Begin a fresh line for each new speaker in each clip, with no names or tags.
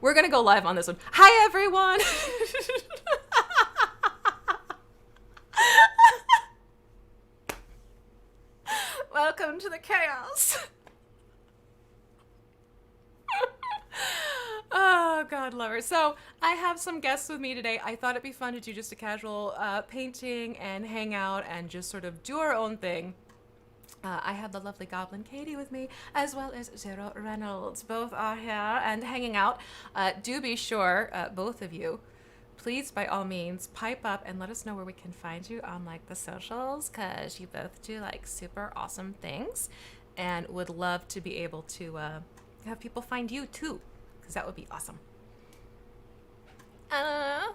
We're gonna go live on this one. Hi everyone. Welcome to the chaos. Oh God, lover. So I have some guests with me today. I thought it'd be fun to do just a casual painting and hang out and just sort of do our own thing. I have the lovely goblin Katie with me, as well as Xero Reynolds. Both are here and hanging out. Do be sure, both of you, please, by all means, pipe up and let us know where we can find you on like the socials, because you both do like super awesome things, and would love to be able to have people find you too, because that would be awesome. Uh...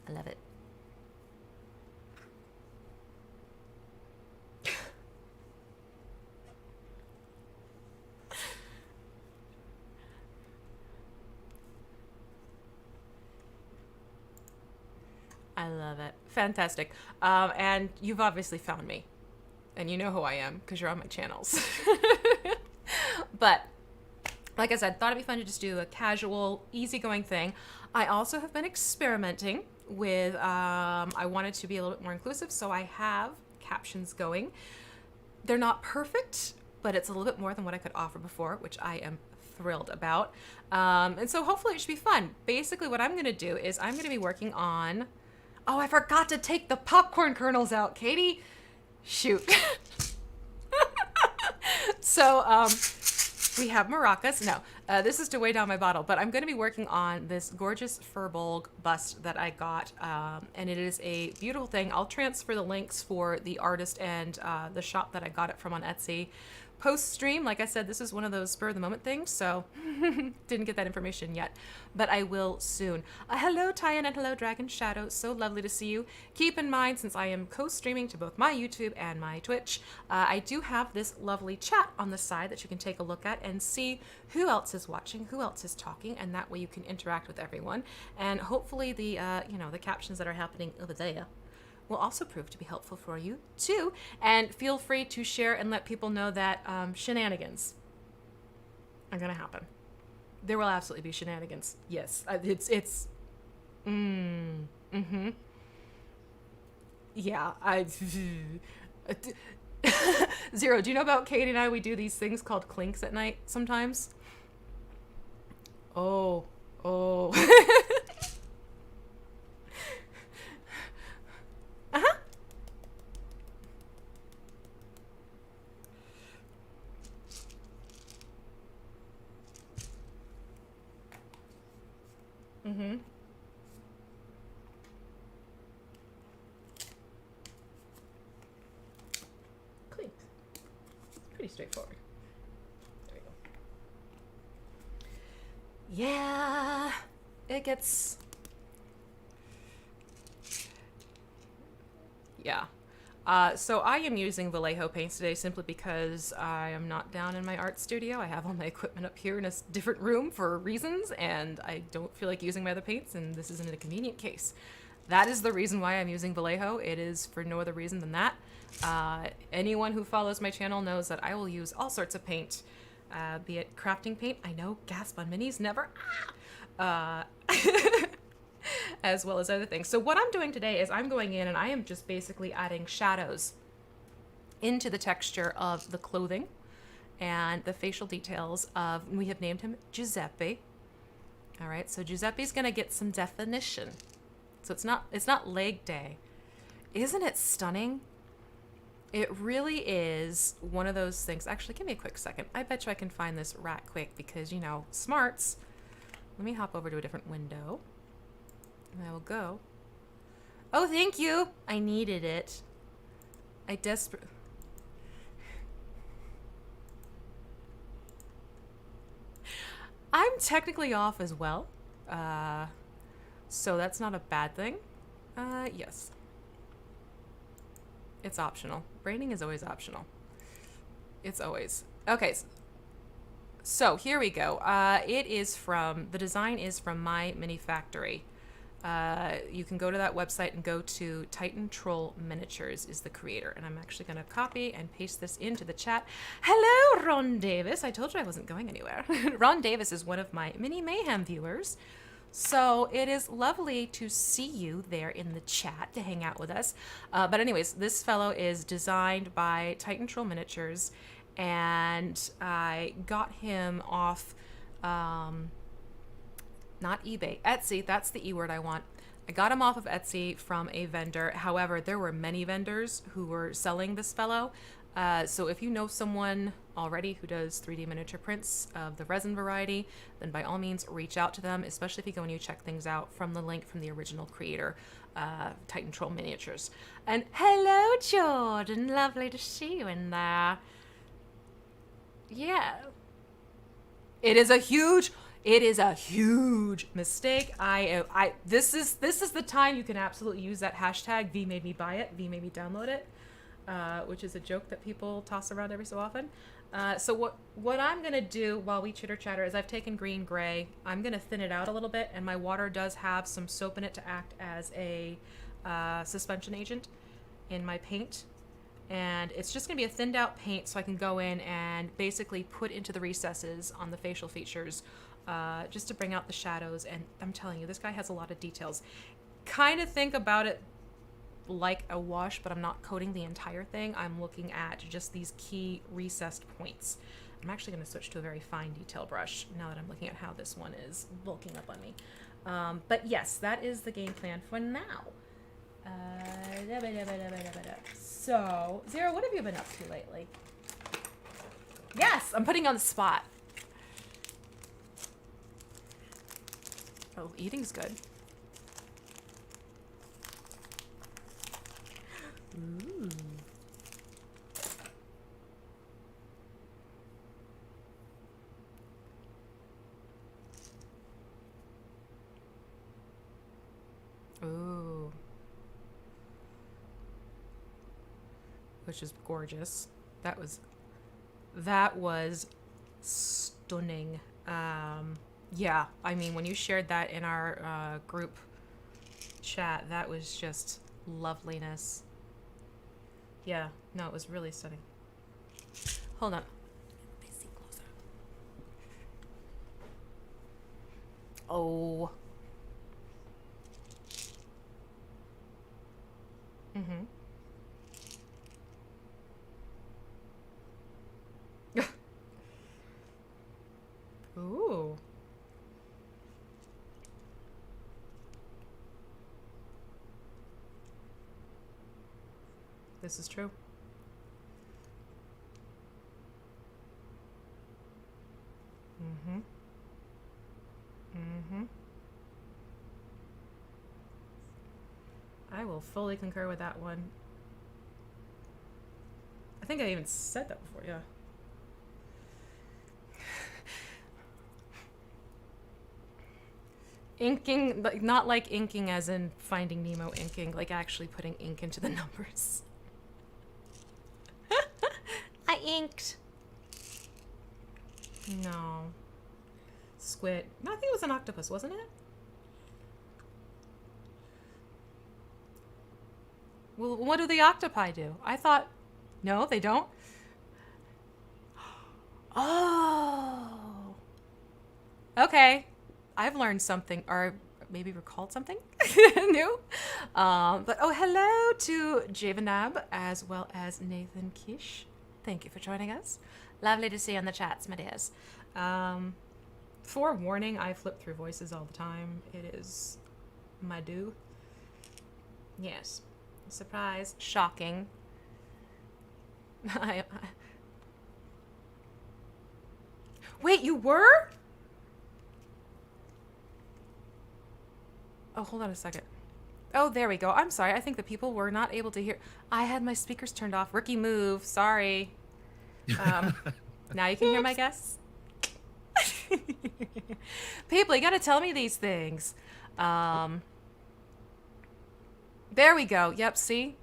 I love it. I love it. Fantastic. And you've obviously found me. And you know who I am because you're on my channels. But like I said, thought it'd be fun to just do a casual, easygoing thing. I also have been experimenting with, I wanted to be a little bit more inclusive, so I have captions going. They're not perfect, but it's a little bit more than what I could offer before, which I am thrilled about. And so hopefully it should be fun. Basically what I'm gonna do is I'm gonna be working on, oh, I forgot to take the popcorn kernels out, Katie. Shoot. So, we have maracas. No, this is to weigh down my bottle, but I'm going to be working on this gorgeous Firbolg bust that I got, and it is a beautiful thing. I'll transfer the links for the artist and the shop that I got it from on Etsy post stream. Like I said, this is one of those spur of the moment things, so didn't get that information yet, but I will soon. Hello Tyan and hello Dragon Shadow, so lovely to see you. Keep in mind, since I am co-streaming to both my YouTube and my Twitch, I do have this lovely chat on the side that you can take a look at and see who else is watching, who else is talking, and that way you can interact with everyone, and hopefully the the captions that are happening over there will also prove to be helpful for you too. And feel free to share and let people know that shenanigans are gonna happen. There will absolutely be shenanigans. Yes, yeah. Zero, do you know about Katie and I? We do these things called clinks at night sometimes. Oh. Uh-huh. Mm-hmm. Clean. Pretty straightforward. There we go. Yeah, it gets... Yeah. So I am using Vallejo paints today simply because I am not down in my art studio. I have all my equipment up here in a different room for reasons, and I don't feel like using my other paints, and this isn't a convenient case. That is the reason why I'm using Vallejo. It is for no other reason than that. Anyone who follows my channel knows that I will use all sorts of paint, be it crafting paint. I know, gasp on minis, never. As well as other things. So what I'm doing today is I'm going in and I am just basically adding shadows into the texture of the clothing and the facial details of, we have named him Giuseppe. All right, so Giuseppe's gonna get some definition. So it's not leg day. Isn't it stunning? It really is one of those things. Actually, give me a quick second. I bet you I can find this right quick because, you know, smarts. Let me hop over to a different window. And I will go. Oh, thank you. I needed it. I desperate. I'm technically off as well. So that's not a bad thing. Yes. It's optional. Branding is always optional. It's always. Okay. So here we go. It is from, the design is from My Mini Factory. you can go to that website and go to Titan Troll Miniatures is the creator. And I'm actually going to copy and paste this into the chat. Hello, Ron Davis. I told you I wasn't going anywhere. Ron Davis is one of my Mini Mayhem viewers. So it is lovely to see you there in the chat to hang out with us. But anyways, this fellow is designed by Titan Troll Miniatures, and I got him off, not eBay, Etsy. That's the E word I want. I got him off of Etsy from a vendor. However, there were many vendors who were selling this fellow. So if you know someone already who does 3D miniature prints of the resin variety, then by all means reach out to them, especially if you go and you check things out from the link from the original creator, Titan Troll Miniatures. And hello, Jordan. Lovely to see you in there. Yeah. It is a huge mistake. This is the time you can absolutely use that hashtag V made me buy it, V made me download it. Which is a joke that people toss around every so often. So what I'm going to do while we chitter chatter is I've taken green gray. I'm going to thin it out a little bit, and my water does have some soap in it to act as a suspension agent in my paint. And it's just going to be a thinned out paint so I can go in and basically put into the recesses on the facial features just to bring out the shadows. And I'm telling you, this guy has a lot of details. Kind of think about it like a wash, but I'm not coating the entire thing. I'm looking at just these key recessed points. I'm actually going to switch to a very fine detail brush now that I'm looking at how this one is bulking up on me. But yes, that is the game plan for now. So, Xero, what have you been up to lately? Yes, I'm putting you on the spot. Oh, eating's good. Ooh. Ooh. Which is gorgeous. That was stunning. Yeah, I mean, when you shared that in our group chat, that was just loveliness. Yeah, no, it was really stunning. Hold on. Oh. Mm-hmm. Ooh. This is true. Mm-hmm. Mm-hmm. I will fully concur with that one. I think I even said that before, yeah. Inking, not like inking as in Finding Nemo inking, like actually putting ink into the numbers. I inked. No. Squid. No, I think it was an octopus, wasn't it? Well, what do the octopi do? I thought... No, they don't? Oh. Okay. I've learned something, or maybe recalled something new. But oh, hello to Javanab as well as Nathan Kish. Thank you for joining us. Lovely to see you on the chats, my dears. Forewarning, I flip through voices all the time. It is my due. Yes. Surprise. Shocking. Wait, you were? Oh, hold on a second. Oh, there we go. I'm sorry. I think the people were not able to hear. I had my speakers turned off. Rookie move. Sorry. Now you can hear my guests. People, you got to tell me these things. There we go. Yep. See,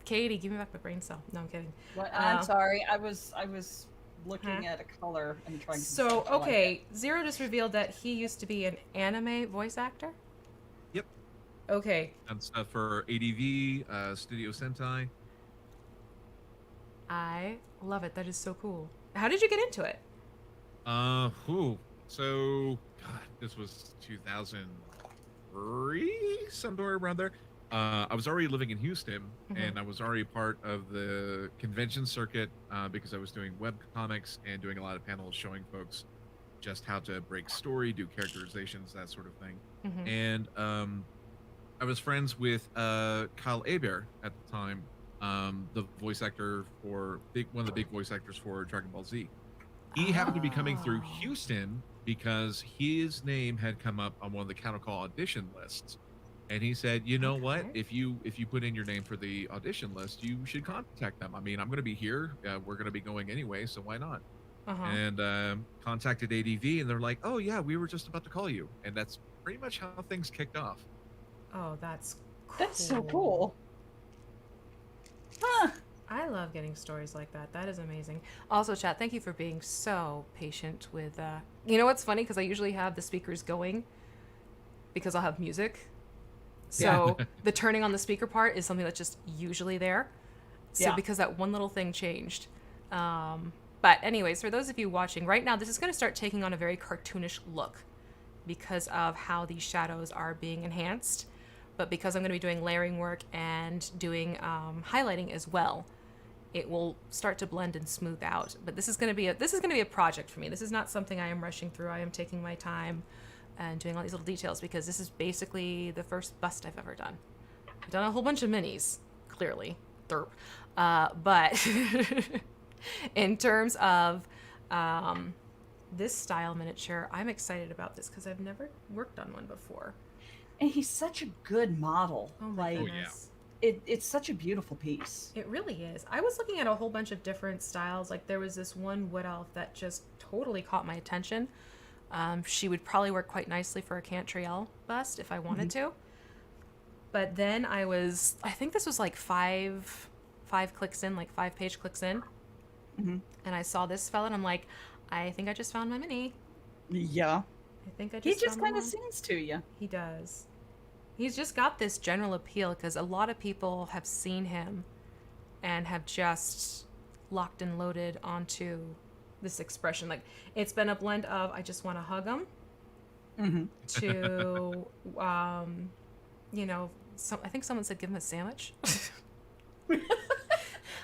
Katie, give me back my brain cell. No, I'm kidding.
What? I'm sorry. I was looking at a color and trying to.
So okay, Xero just revealed that he used to be an anime voice actor.
Yep.
Okay.
Done stuff for ADV, Studio Sentai.
I love it. That is so cool. How did you get into it?
Whew. So, God, this was 2003, somewhere around there. I was already living in Houston, and I was already part of the convention circuit because I was doing web comics and doing a lot of panels showing folks just how to break story, do characterizations, that sort of thing. And I was friends with Kyle Aber at the time, the voice actor for one of the big voice actors for Dragon Ball Z. He happened to be coming through Houston because his name had come up on one of the counter call audition lists, and he said, "You know what? If you put in your name for the audition list, you should contact them. I mean, I'm going to be here. We're going to be going anyway, so why not?" And contacted ADV, and they're like, "Oh yeah, we were just about to call you," and that's pretty much how things kicked off.
Oh, that's cool.
That's so cool. Huh.
I love getting stories like that. That is amazing. Also, chat, thank you for being so patient with, you know what's funny? Because I usually have the speakers going because I'll have music. So the turning on the speaker part is something that's just usually there. So because that one little thing changed. But anyways, for those of you watching right now, this is going to start taking on a very cartoonish look because of how these shadows are being enhanced. But because I'm going to be doing layering work and doing highlighting as well, it will start to blend and smooth out. But this is going to be a project for me. This is not something I am rushing through. I am taking my time and doing all these little details because this is basically the first bust I've ever done. I've done a whole bunch of minis, clearly, but in terms of this style miniature, I'm excited about this because I've never worked on one before.
And he's such a good model.
Oh my goodness.
It's such a beautiful piece.
It really is. I was looking at a whole bunch of different styles. Like there was this one wood elf that just totally caught my attention. She would probably work quite nicely for a Cantriell bust if I wanted to. But then I think this was like five clicks in, like 5-page clicks in. And I saw this fella and I'm like, I think I just found my mini.
Yeah.
I think I
He
just
just kind of sings to you.
He does. He's just got this general appeal because a lot of people have seen him and have just locked and loaded onto this expression. Like it's been a blend of I just want to hug him to, you know, I think someone said give him a sandwich.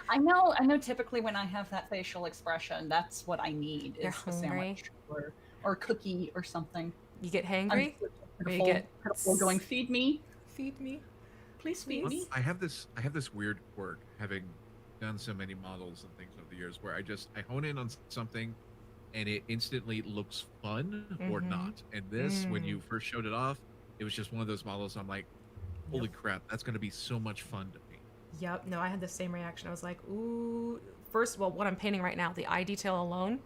I know. Typically, when I have that facial expression, that's what I need is a sandwich or a cookie or something.
You get hangry?
Or you get going, feed me, please feed me.
I have this weird quirk, having done so many models and things over the years, where I hone in on something, and it instantly looks fun or not. And this, when you first showed it off, it was just one of those models. I'm like, holy crap, that's going to be so much fun to me.
Yep. No, I had the same reaction. I was like, ooh. First of all, what I'm painting right now, the eye detail alone,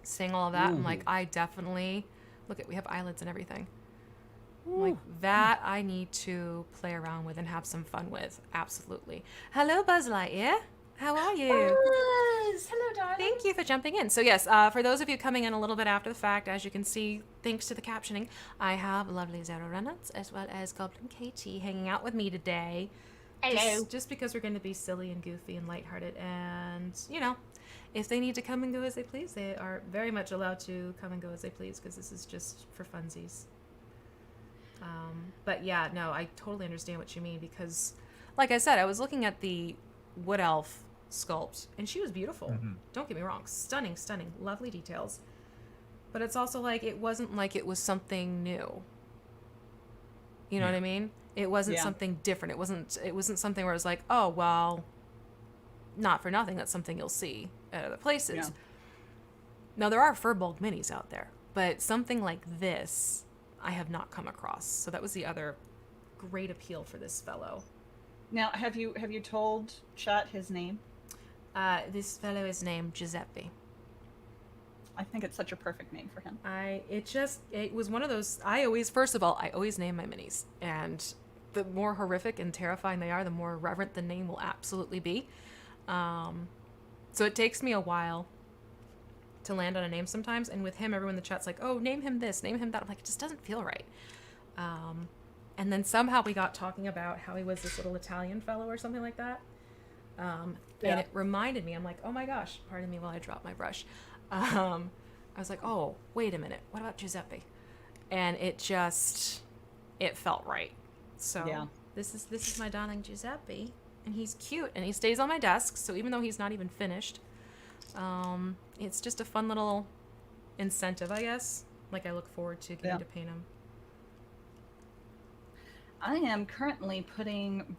seeing all of that, I'm like, I definitely we have eyelids and everything. Like that I need to play around with and have some fun with. Absolutely. Hello, Buzz Lightyear. How are you?
Buzz! Hello, darling.
Thank you for jumping in. So yes, for those of you coming in a little bit after the fact, as you can see, thanks to the captioning, I have lovely Xero Reynolds as well as Goblin Katie hanging out with me today.
Hello.
Just because we're going to be silly and goofy and lighthearted, and you know, if they need to come and go as they please, they are very much allowed to come and go as they please because this is just for funsies. But yeah, no, I totally understand what you mean because, like I said, I was looking at the wood elf sculpt and she was beautiful. Don't get me wrong, stunning, lovely details. But it's also like it wasn't like it was something new. You know what I mean? It wasn't something different. It wasn't something where it was like, oh well, not for nothing. That's something you'll see at other places. Yeah. Now there are Firbolg minis out there, but something like this I have not come across. So that was the other great appeal for this fellow.
Now, have you told chat his name?
This fellow is named Giuseppe.
I think it's such a perfect name for him.
It was one of those. I always name my minis, and the more horrific and terrifying they are, the more reverent the name will absolutely be. So it takes me a while to land on a name sometimes, and with him, everyone in the chat's like, oh, name him this, name him that. I'm like, it just doesn't feel right. And then somehow we got talking about how he was this little Italian fellow or something like that. And it reminded me, I'm like, oh my gosh, pardon me while I drop my brush. I was like, oh, wait a minute. What about Giuseppe? And it felt right. So this is my darling Giuseppe. And he's cute and he stays on my desk. So even though he's not even finished, it's just a fun little incentive, I guess. Like I look forward to getting to paint him.
I am currently putting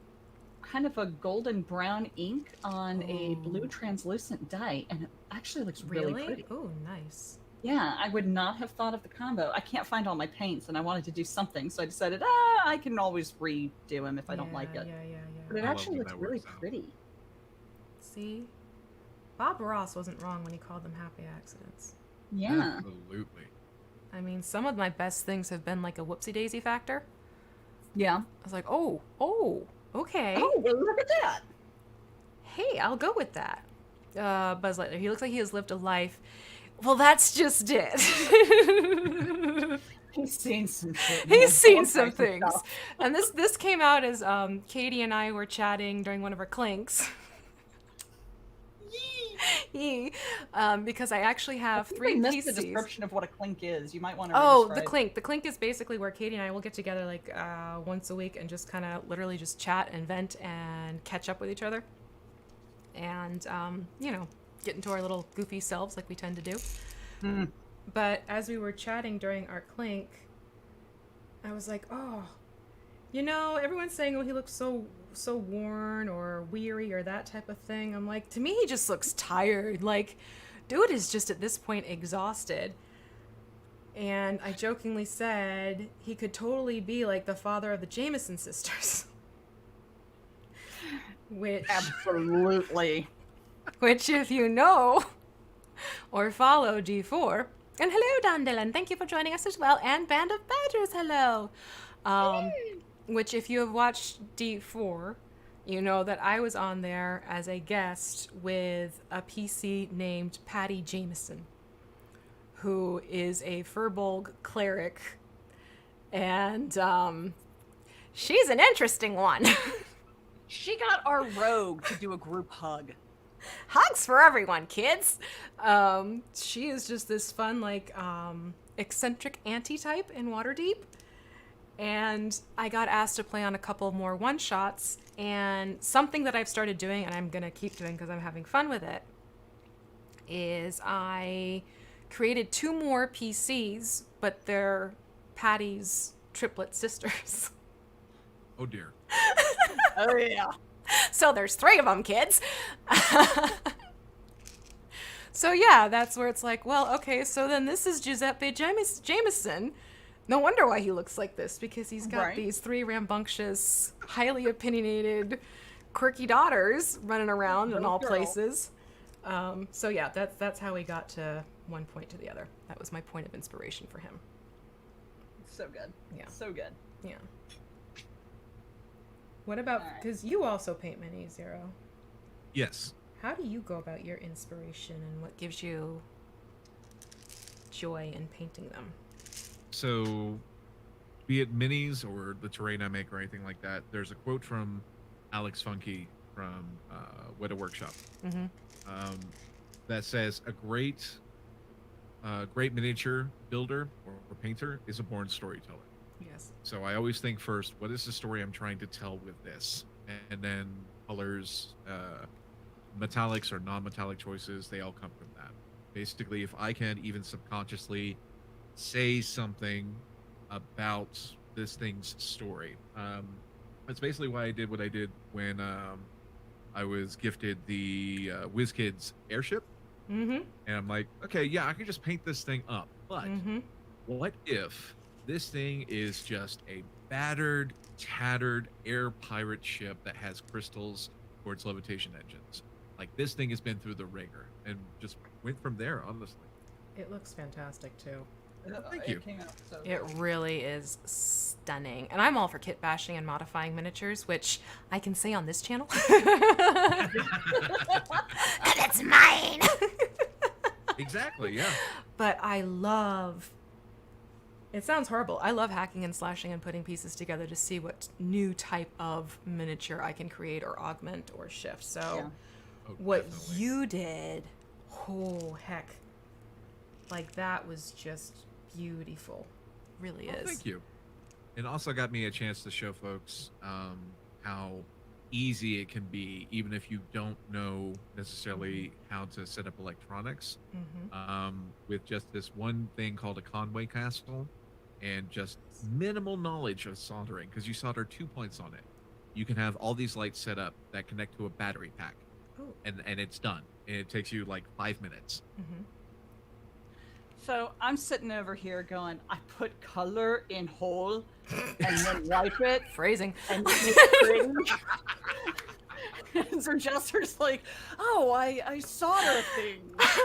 kind of a golden brown ink on a blue translucent dye, and it actually looks really pretty.
Oh, nice.
Yeah, I would not have thought of the combo. I can't find all my paints, and I wanted to do something, so I decided, I can always redo them if I don't like it.
Yeah.
But it actually looks really pretty.
See? Bob Ross wasn't wrong when he called them happy accidents.
Yeah.
Absolutely.
I mean, some of my best things have been like a whoopsie-daisy factor.
Yeah.
I was like, oh, okay.
Oh, well, look at that.
Hey, I'll go with that. Buzz Lightyear, he looks like he has lived a life. Well, that's just it.
He's seen some shit.
He's seen some things. And this came out as Katie and I were chatting during one of our clinks. Yee. Because I actually have three
missed
PCs.
the description of what a clink is. You might want to
the clink. The clink is basically where Katie and I will get together like once a week and just kind of literally just chat and vent and catch up with each other. And, get into our little goofy selves like we tend to do.
Mm.
But as we were chatting during our clink, I was like, everyone's saying, he looks so worn or weary or that type of thing. I'm like, to me, he just looks tired. Like, dude is just at this point exhausted. And I jokingly said he could totally be like the father of the Jameson sisters. Which
absolutely.
Which, if you know or follow D4, and hello, Don Dylan, thank you for joining us as well, and Band of Badgers, hello. Which, if you have watched D4, you know that I was on there as a guest with a PC named Patty Jameson, who is a Firbolg cleric, and she's an interesting one.
She got our rogue to do a group hug.
Hugs for everyone, kids. She is just this fun, eccentric anti-type in Waterdeep. And I got asked to play on a couple more one-shots. And something that I've started doing, and I'm going to keep doing because I'm having fun with it, is I created 2 more PCs, but they're Patty's triplet sisters.
Oh, dear.
Oh, yeah.
So there's 3 of them, kids. So yeah, that's where it's like, well, okay, so then this is Giuseppe Jameson. No wonder why he looks like this, because he's got these 3 rambunctious, highly opinionated, quirky daughters running around in all places. So yeah, that's how we got to one point to the other. That was my point of inspiration for him.
So good.
Yeah.
So good.
Yeah. What about, because you also paint mini, Xero.
Yes.
How do you go about your inspiration and what gives you joy in painting them?
So, be it minis or the terrain I make or anything like that, there's a quote from Alex Funky from Weta Workshop that says, a great miniature builder or painter is a born storyteller.
Yes.
So I always think first, what is the story I'm trying to tell with this? And then colors, metallics or non-metallic choices, they all come from that. Basically, if I can even subconsciously say something about this thing's story. That's basically why I did what I did when I was gifted the WizKids airship.
Mm-hmm.
And I'm like, okay, yeah, I can just paint this thing up. But what if this thing is just a battered, tattered air pirate ship that has crystals for its levitation engines? Like, this thing has been through the ringer, and just went from there, honestly.
It looks fantastic, too.
Thank you.
It really is stunning. And I'm all for kit bashing and modifying miniatures, which I can say on this channel. And it's mine!
Exactly, yeah.
But I love It sounds horrible. I love hacking and slashing and putting pieces together to see what new type of miniature I can create or augment or shift. So
Yeah.
Oh,
what
definitely.
you did, oh heck, like that was just beautiful. Really
Well,
is.
thank you. It also got me a chance to show folks how easy it can be, even if you don't know necessarily how to set up electronics, with just this one thing called a Conway castle and just minimal knowledge of soldering, because you solder 2 points on it. You can have all these lights set up that connect to a battery pack,
Ooh.
and it's done. And it takes you like 5 minutes.
So I'm sitting over here going, I put color in hole and then wipe it
Phrasing.
and make it pretty. And so Jester's like, oh, I solder things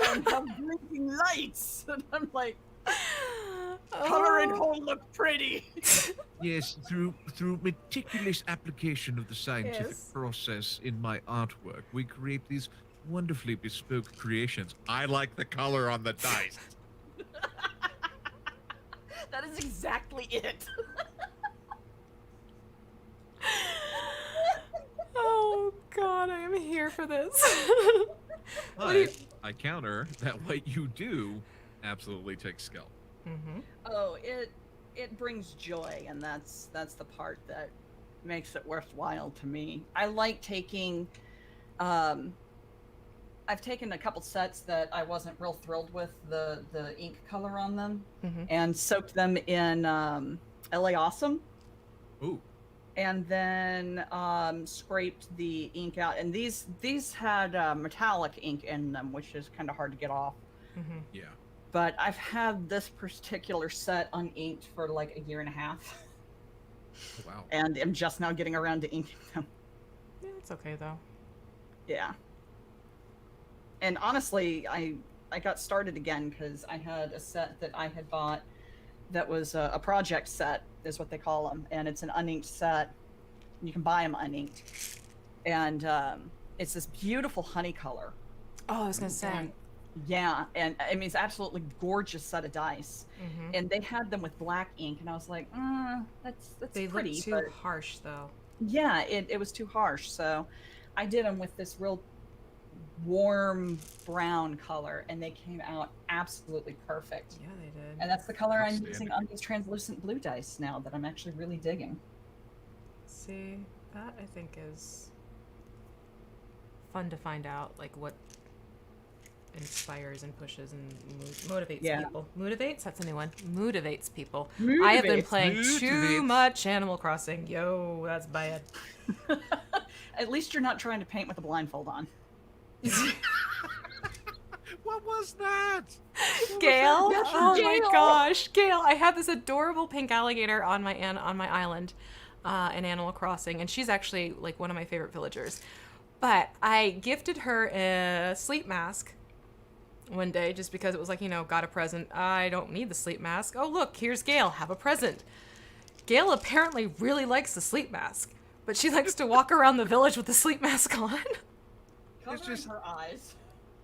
and have blinking lights. And I'm like, color and hole look pretty.
Yes, through meticulous application of the scientific
Yes.
process in my artwork, we create these wonderfully bespoke creations. I like the color on the dice.
That is exactly it.
Oh God, I am here for this. What
But
do you-
I counter that what you do absolutely takes skill.
Oh, it brings joy, and that's the part that makes it worthwhile to me. I like taking I've taken a couple sets that I wasn't real thrilled with the ink color on them and soaked them in LA Awesome
Ooh,
and then scraped the ink out, and these had metallic ink in them, which is kind of hard to get off.
yeah.
But I've had this particular set uninked for like a year and a half,
Wow.
and I'm just now getting around to inking them.
Yeah, it's okay though.
Yeah. And honestly, I got started again because I had a set that I had bought that was a project set, is what they call them, and it's an uninked set. You can buy them uninked, and it's this beautiful honey color.
Oh, I was gonna say.
And, yeah, and I mean, it's absolutely gorgeous set of dice, and they had them with black ink, and I was like, that's
They
pretty,
look too
but
harsh though.
yeah, it was too harsh. So I did them with this real warm brown color, and they came out absolutely perfect.
Yeah, they did.
And that's the color I'm
Outstanding.
using on these translucent blue dice now that I'm actually really digging.
See, that I think is fun to find out, like what inspires and pushes and motivates
Yeah.
people. Motivates? That's a new one. Motivates people. I have been
Motivates.
playing too
Motivates.
much Animal Crossing. Yo, that's bad.
At least you're not trying to paint with a blindfold on.
What was that?
Gail?
That's
Oh my
Gail.
gosh, Gail! I have this adorable pink alligator on my island, in Animal Crossing, and she's actually like one of my favorite villagers. But I gifted her a sleep mask one day just because it was like, got a present. I don't need the sleep mask. Oh look, here's Gail. Have a present. Gail apparently really likes the sleep mask, but she likes to walk around the village with the sleep mask on.
Covering
just-
her eyes.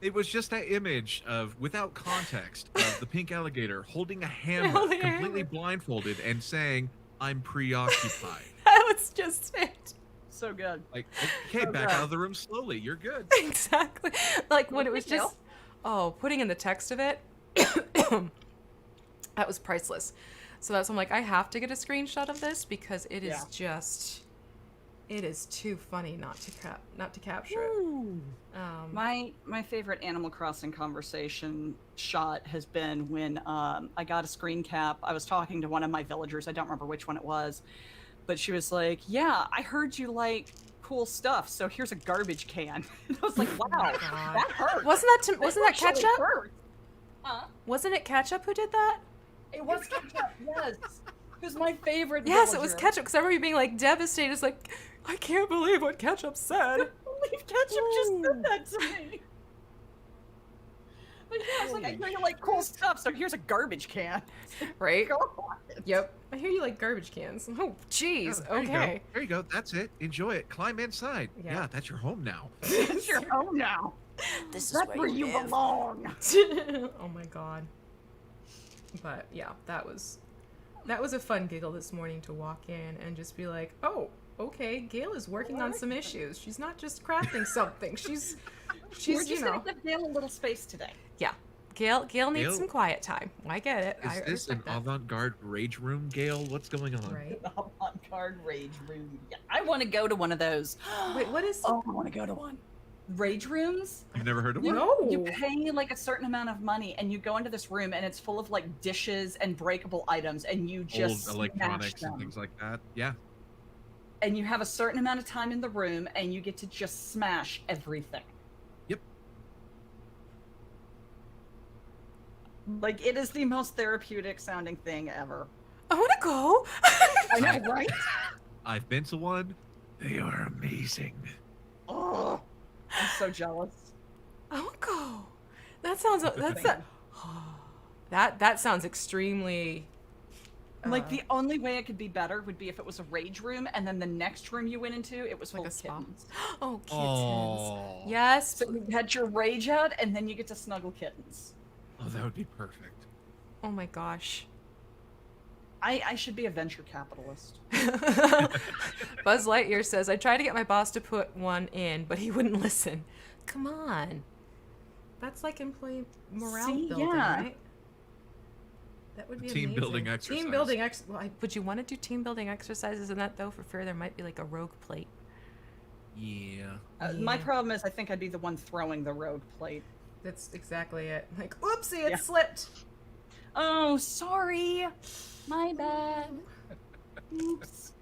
It was just that image of, without context, of the pink alligator holding a hammer,
Holding a
completely
hammer.
blindfolded, and saying, "I'm preoccupied."
That was just it.
So good.
Like, okay,
Oh,
back
God.
out of the room slowly. You're good.
Exactly. Like when it was
Gail?
just, putting in the text of it, that was priceless. So that's, I'm like, I have to get a screenshot of this because it is it is too funny not to capture it.
My favorite Animal Crossing conversation shot has been when I got a screen cap. I was talking to one of my villagers. I don't remember which one it was, but she was like, "Yeah, I heard you like cool stuff, so here's a garbage can." And I was like, "Wow,
God.
that hurt."
Wasn't that
actually
Ketchup?
hurt. Huh?
Wasn't it Ketchup who did that?
It was Ketchup. Yes, who's my favorite.
Yes, it was
villager.
Ketchup because I remember you being like devastated. It's like, I can't believe what Ketchup said.
I can't believe Ketchup just said that to me. But yeah, I was like, I know you like cool stuff, so here's a garbage can.
Right?
Go on.
Yep. I hear you like garbage cans. Oh, jeez.
There you go.
Okay.
There you go. That's it. Enjoy it. Climb inside.
Yeah.
Yeah, that's your home now.
It's your home now.
This
That's where you belong.
Oh my god. But yeah, that was That was a fun giggle this morning to walk in and just be like, oh, okay, Gail is working on some issues. She's not just crafting something. She's
We're just gonna give Gail a little space today.
Yeah. Gail needs
Gail-
some quiet time. I get it.
Is
I
this an
respect that.
avant-garde rage room, Gail? What's going on?
Right.
The avant-garde rage room. Yeah, I want to go to one of those.
Wait, what is?
Oh, I want to go to one. Rage rooms?
You've never heard of
You,
one?
No.
you pay like a certain amount of money and you go into this room and it's full of like dishes and breakable items and you just
Old electronics
smash
and
them.
things like that. Yeah.
And you have a certain amount of time in the room and you get to just smash everything.
Yep.
Like, it is the most therapeutic sounding thing ever.
I want to go.
I know, right?
I've been to one. They are amazing.
Oh, I'm so jealous.
I want to go. That sounds. That sounds extremely.
Like, the only way it could be better would be if it was a rage room and then the next room you went into, it was full
Like a
of
spa.
kittens.
Oh, kittens.
Oh.
Yes.
So you had your rage out and then you get to snuggle kittens.
Oh, that would be perfect.
Oh my gosh.
I should be a venture capitalist.
Buzz Lightyear says, I tried to get my boss to put one in, but he wouldn't listen. Come on. That's like employee morale
See,
building,
yeah.
right? That would be
Team
amazing.
building exercise.
Team building would you want to do team building exercises in that, though? For fear there might be like a rogue plate.
Yeah.
My
Yeah.
problem is I think I'd be the one throwing the rogue plate.
That's exactly it. Like, oopsie, it
Yeah.
slipped.
Oh, sorry. My bad. Oops.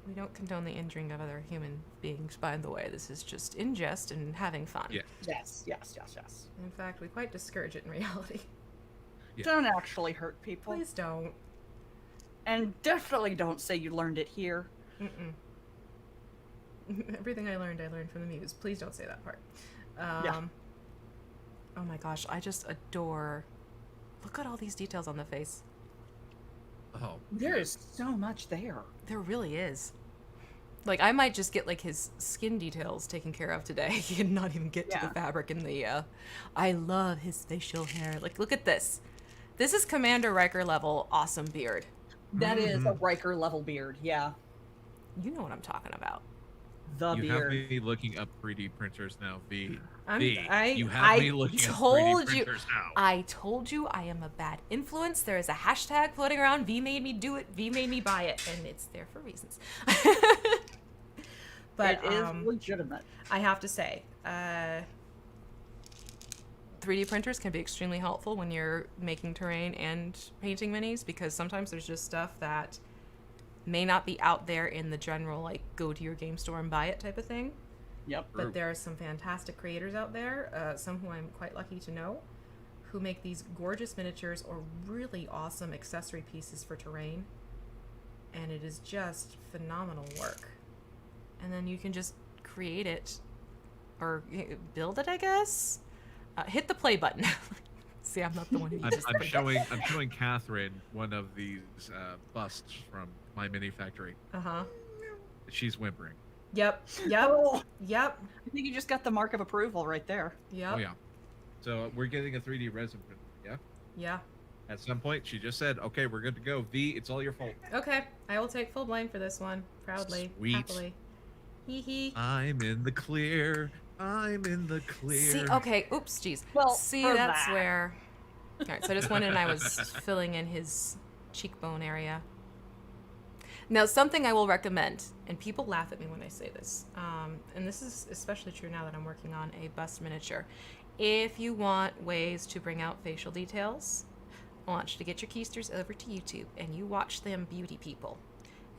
We don't condone the injuring of other human beings, by the way. This is just in jest and having fun.
Yeah.
Yes.
In fact, we quite discourage it in reality.
Yeah.
Don't actually hurt people.
Please don't.
And definitely don't say you learned it here.
Mm-mm. Everything I learned from the Muse. Please don't say that part.
Yeah.
Oh my gosh, I just adore. Look at all these details on the face.
Oh.
There is so much there.
There really is. Like, I might just get like his skin details taken care of today and not even get to the
Yeah.
fabric and the. I love his facial hair. Like, look at this. This is Commander Riker level awesome beard.
That is a Riker level beard. Yeah.
You know what I'm talking about.
The
You
beard.
have me looking up 3D printers now, V.
I'm-
V.
I-
You have
I
me looking up
told
3D
you-
printers now.
I told you I am a bad influence. There is a hashtag floating around. V made me do it. V made me buy it, and it's there for reasons. But
it is legitimate.
I have to say, 3D printers can be extremely helpful when you're making terrain and painting minis, because sometimes there's just stuff that may not be out there in the general, like, go to your game store and buy it type of thing.
Yep.
But there are some fantastic creators out there, some who I'm quite lucky to know, who make these gorgeous miniatures or really awesome accessory pieces for terrain. And it is just phenomenal work. And then you can just create it or build it, I guess. Hit the play button. See, I'm not the one who
I'm,
just
I'm showing Catherine one of these busts from my mini factory.
Uh-huh.
She's whimpering.
Yep.
Oh,
Yep.
I think you just got the mark of approval right there.
Yep.
Oh yeah. So we're getting a 3D resin print. Yeah.
Yeah.
At some point, she just said, "Okay, we're good to go." V, it's all your fault.
Okay. I will take full blame for this one. Proudly.
Sweet.
Happily. Hee hee.
I'm in the clear. I'm in the clear.
See, okay, oops, jeez.
Well,
see,
for
that's
that.
where. All right, so I just went in and I was filling in his cheekbone area. Now, something I will recommend, and people laugh at me when I say this, and this is especially true now that I'm working on a bust miniature. If you want ways to bring out facial details, I want you to get your keysters over to YouTube and you watch them beauty people.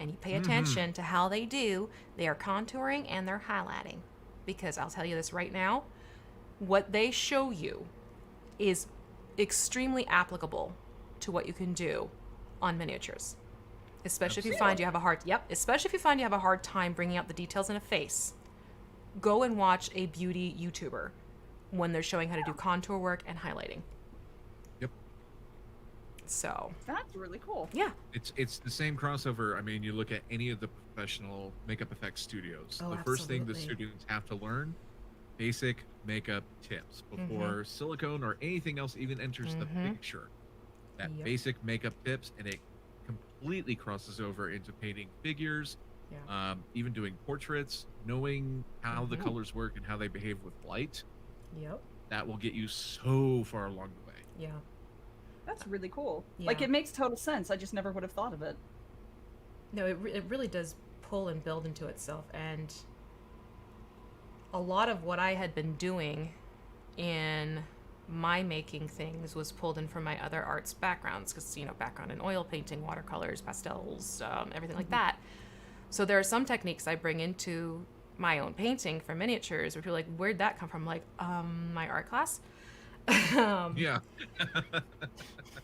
And you pay attention to how they do. They are contouring and they're highlighting. Because I'll tell you this right now, what they show you is extremely applicable to what you can do on miniatures. Especially if you find you have a hard time bringing out the details in a face. Go and watch a beauty YouTuber when they're showing how to do contour work and highlighting.
Yep.
So,
That's really cool.
yeah.
It's the same crossover. I mean, you look at any of the professional makeup effects studios.
Oh,
The first thing the
absolutely.
students have to learn, basic makeup tips before silicone or anything else even enters the picture. That
Yep.
basic makeup tips, and it completely crosses over into painting figures,
Yeah.
even doing portraits, knowing how the
Mhm.
colors work and how they behave with light.
Yep.
That will get you so far along the way.
Yeah.
That's really cool.
Yeah.
Like, it makes total sense. I just never would have thought of it.
No, it really does pull and build into itself. And a lot of what I had been doing in my making things was pulled in from my other arts backgrounds because, background in oil painting, watercolors, pastels, everything like that. So there are some techniques I bring into my own painting for miniatures where people are like, where'd that come from? I'm like, my art class.
Yeah.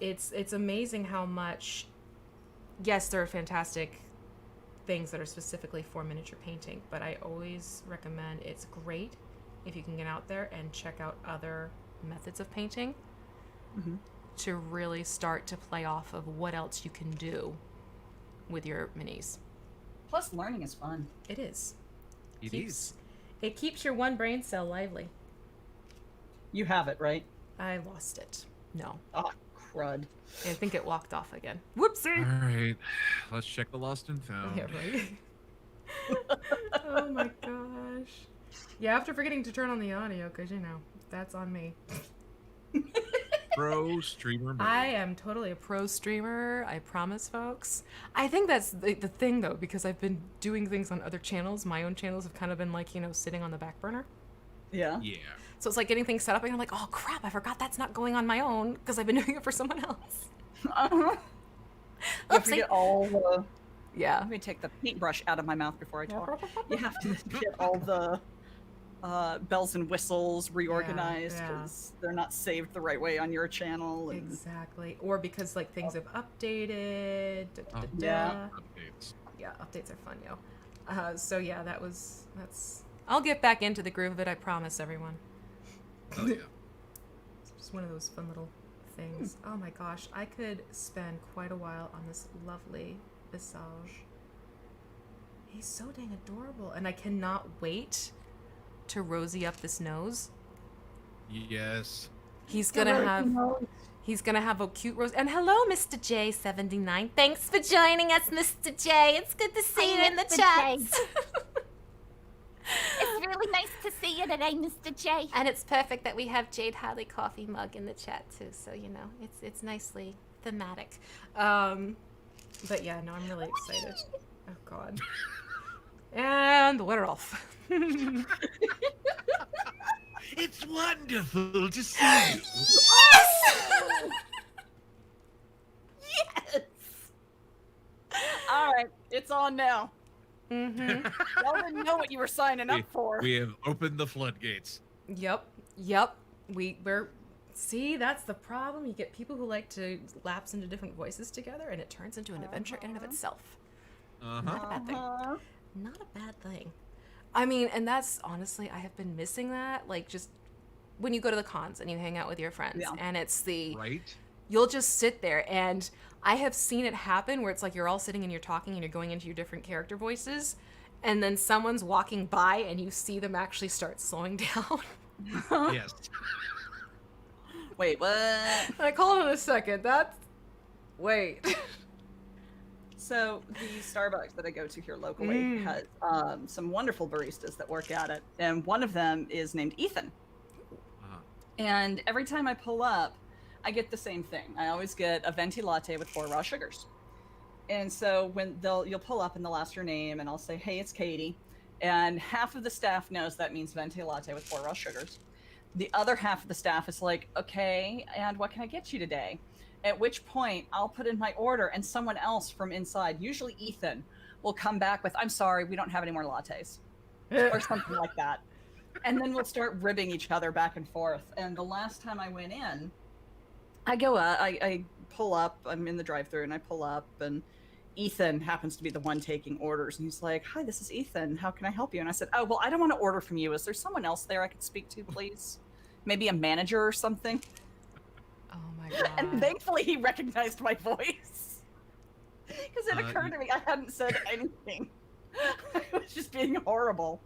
It's amazing how much, yes, there are fantastic things that are specifically for miniature painting, but I always recommend it's great if you can get out there and check out other methods of painting to really start to play off of what else you can do with your minis.
Plus, learning is fun.
It is.
It is.
It keeps your one brain cell lively.
You have it, right?
I lost it. No.
Ah, crud.
I think it walked off again. Whoopsie!
All right. Let's check the lost and found.
Yeah, right. Oh my gosh. Yeah, after forgetting to turn on the audio, because, that's on me.
Pro streamer mode.
I am totally a pro streamer, I promise, folks. I think that's the thing, though, because I've been doing things on other channels. My own channels have kind of been like, sitting on the back burner.
Yeah.
Yeah.
So it's like getting things set up, and I'm like, oh crap, I forgot that's not going on my own because I've been doing it for someone else.
Uh-huh. You have to
Oopsie.
get all the...
Yeah.
Let me take the paintbrush out of my mouth before I talk. You have to get all the bells and whistles reorganized
yeah.
because they're not saved the right way on your channel. And...
Exactly. Or because things have updated.
Yeah.
Updates.
Yeah, updates are fun, yo. So yeah, that's. I'll get back into the groove of it. I promise, everyone.
Oh yeah.
It's just one of those fun little things. Oh my gosh, I could spend quite a while on this lovely visage. He's so dang adorable, and I cannot wait to rosy up this nose.
Yes.
He's gonna have a cute rose. And hello, Mr. J79. Thanks for joining us, Mr. J. It's good to see you in the
Mr.
chat.
It's really nice to see you today, Mr. J.
And it's perfect that we have Jade Harley coffee mug in the chat too. So it's nicely thematic. But yeah, no, I'm really excited. Oh God. And we're off.
It's wonderful to see you.
Yes! All right, it's on now.
Mm-hmm.
Y'all didn't know what you were signing up for.
We have opened the floodgates.
Yep. We're see, that's the problem. You get people who like to lapse into different voices together, and it turns into an adventure in and of itself. Not a bad thing. Not a bad thing. I mean, and that's honestly, I have been missing that. Like, just when you go to the cons and you hang out with your friends,
Yeah.
and it's
Right?
you'll just sit there, and I have seen it happen where it's like you're all sitting and you're talking and you're going into your different character voices, and then someone's walking by and you see them actually start slowing down.
Yes.
Wait, what?
Like, hold on a second, wait.
So the Starbucks that I go to here locally has some wonderful baristas that work at it, and one of them is named Ethan.
Uh-huh.
And every time I pull up, I get the same thing. I always get a venti latte with 4 raw sugars. And so when you'll pull up and they'll ask your name, and I'll say, "Hey, it's Katie," and half of the staff knows that means venti latte with 4 raw sugars. The other half of the staff is like, "Okay, and what can I get you today?" At which point, I'll put in my order, and someone else from inside, usually Ethan, will come back with, "I'm sorry, we don't have any more lattes," or something like that. And then we'll start ribbing each other back and forth. And the last time I went in, I go up, I pull up, I'm in the drive-thru, and I pull up, and Ethan happens to be the one taking orders. And he's like, "Hi, this is Ethan. How can I help you?" And I said, "Oh, well, I don't want to order from you. Is there someone else there I could speak to, please? Maybe a manager or something?"
Oh my God.
And thankfully, he recognized my voice. Because it occurred to me I hadn't said anything. I was just being horrible.